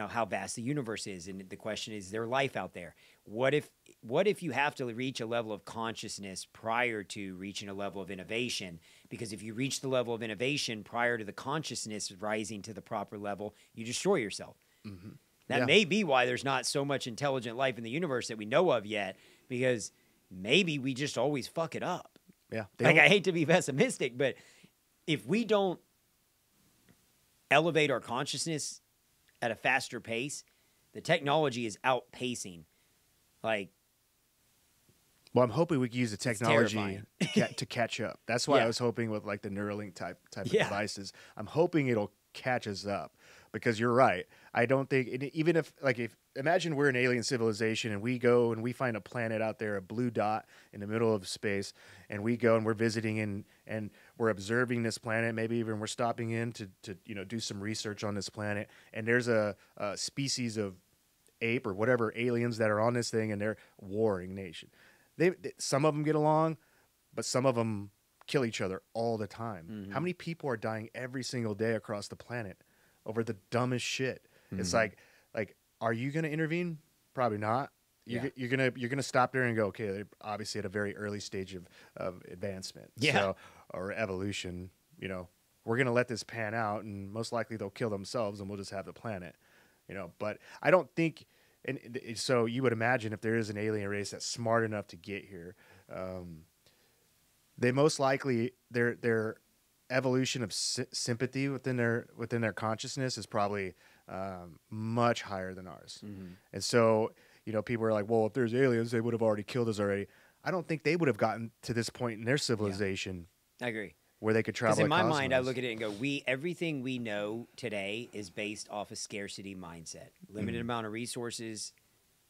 how vast the universe is. And the question is there life out there? What if you have to reach a level of consciousness prior to reaching a level of innovation? Because if you reach the level of innovation prior to the consciousness rising to the proper level, you destroy yourself. Mm-hmm. That may be why there's not so much intelligent life in the universe that we know of yet, because maybe we just always fuck it up. Yeah. I hate to be pessimistic, but if we don't elevate our consciousness at a faster pace, the technology is outpacing. Well, I'm hoping we can use the technology to catch up. That's why I was hoping with like the Neuralink type of devices. I'm hoping it'll catch us up, because you're right. I don't think even if imagine we're an alien civilization and we go and we find a planet out there, a blue dot in the middle of space, and we go and we're visiting and we're observing this planet. Maybe even we're stopping in to do some research on this planet, and there's a species of ape or whatever aliens that are on this thing, and they're warring nation. Some of them get along, but some of them kill each other all the time. Mm-hmm. How many people are dying every single day across the planet over the dumbest shit? Mm-hmm. It's like, are you going to intervene? Probably not. You're gonna stop there and go, okay, they're obviously at a very early stage of advancement, or evolution. We're gonna let this pan out, and most likely they'll kill themselves, and we'll just have the planet. But I don't think. And so you would imagine if there is an alien race that's smart enough to get here, they most likely their evolution of sympathy within their consciousness is probably much higher than ours. Mm-hmm. And so people are like, well, if there's aliens, they would have already killed us already. I don't think they would have gotten to this point in their civilization. I agree. Where they could travel. Because in my mind, I look at it and go, everything we know today is based off a scarcity mindset. Limited amount of resources,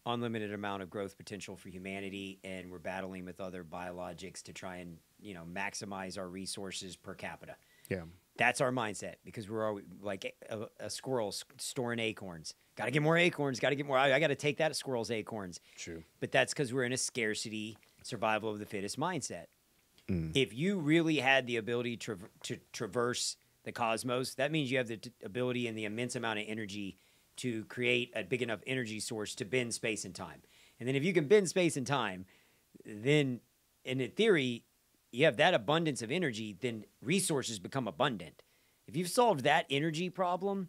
unlimited amount of growth potential for humanity, and we're battling with other biologics to try and maximize our resources per capita. Yeah, that's our mindset, because we're always like a squirrel storing acorns. Got to get more acorns. Got to get more. I got to take that squirrel's acorns. True. But that's because we're in a scarcity, survival of the fittest mindset. If you really had the ability to traverse the cosmos, that means you have the ability and the immense amount of energy to create a big enough energy source to bend space and time. And then if you can bend space and time, then in theory, you have that abundance of energy, then resources become abundant. If you've solved that energy problem,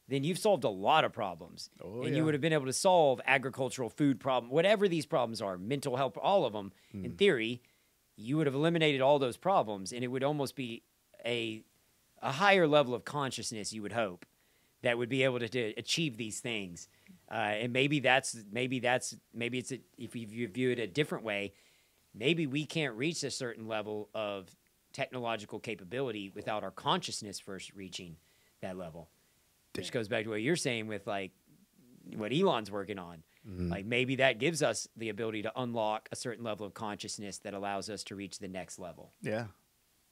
then you've solved a lot of problems. You would have been able to solve agricultural food problem, whatever these problems are, mental health, all of them, in theory. you would have eliminated all those problems, and it would almost be a higher level of consciousness, you would hope, that would be able to achieve these things. And maybe it's if you view it a different way, maybe we can't reach a certain level of technological capability without our consciousness first reaching that level. Which goes back to what you're saying with like what Elon's working on. Like maybe that gives us the ability to unlock a certain level of consciousness that allows us to reach the next level. Yeah.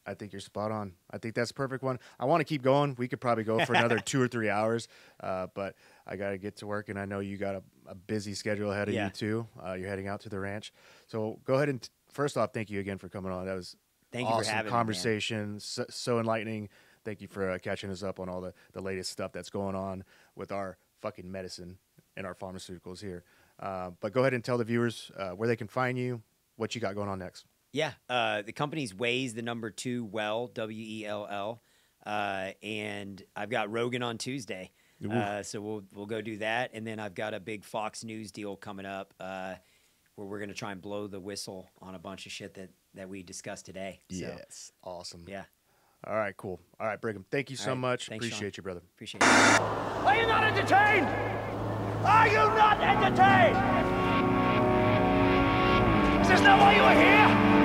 I think you're spot on. I think that's a perfect one. I want to keep going. We could probably go for another 2 or 3 hours, but I got to get to work, and I know you got a busy schedule ahead of you too. You're heading out to the ranch. So go ahead and first off, thank you again for coming on. That was Thank awesome you for having conversation, so enlightening. Thank you for catching us up on all the latest stuff that's going on with our fucking medicine and our pharmaceuticals here. But go ahead and tell the viewers where they can find you, what you got going on next. Yeah, the company's Ways the number 2 Well, WELL, and I've got Rogan on Tuesday, so we'll go do that, and then I've got a big Fox News deal coming up where we're gonna try and blow the whistle on a bunch of shit that we discussed today. So, yes, awesome. Yeah. All right, cool. All right, Brigham, thank you so much. Thanks, Appreciate Sean. you, brother. Appreciate it. Are you not entertained? Are you not entertained? Is this not why you are here?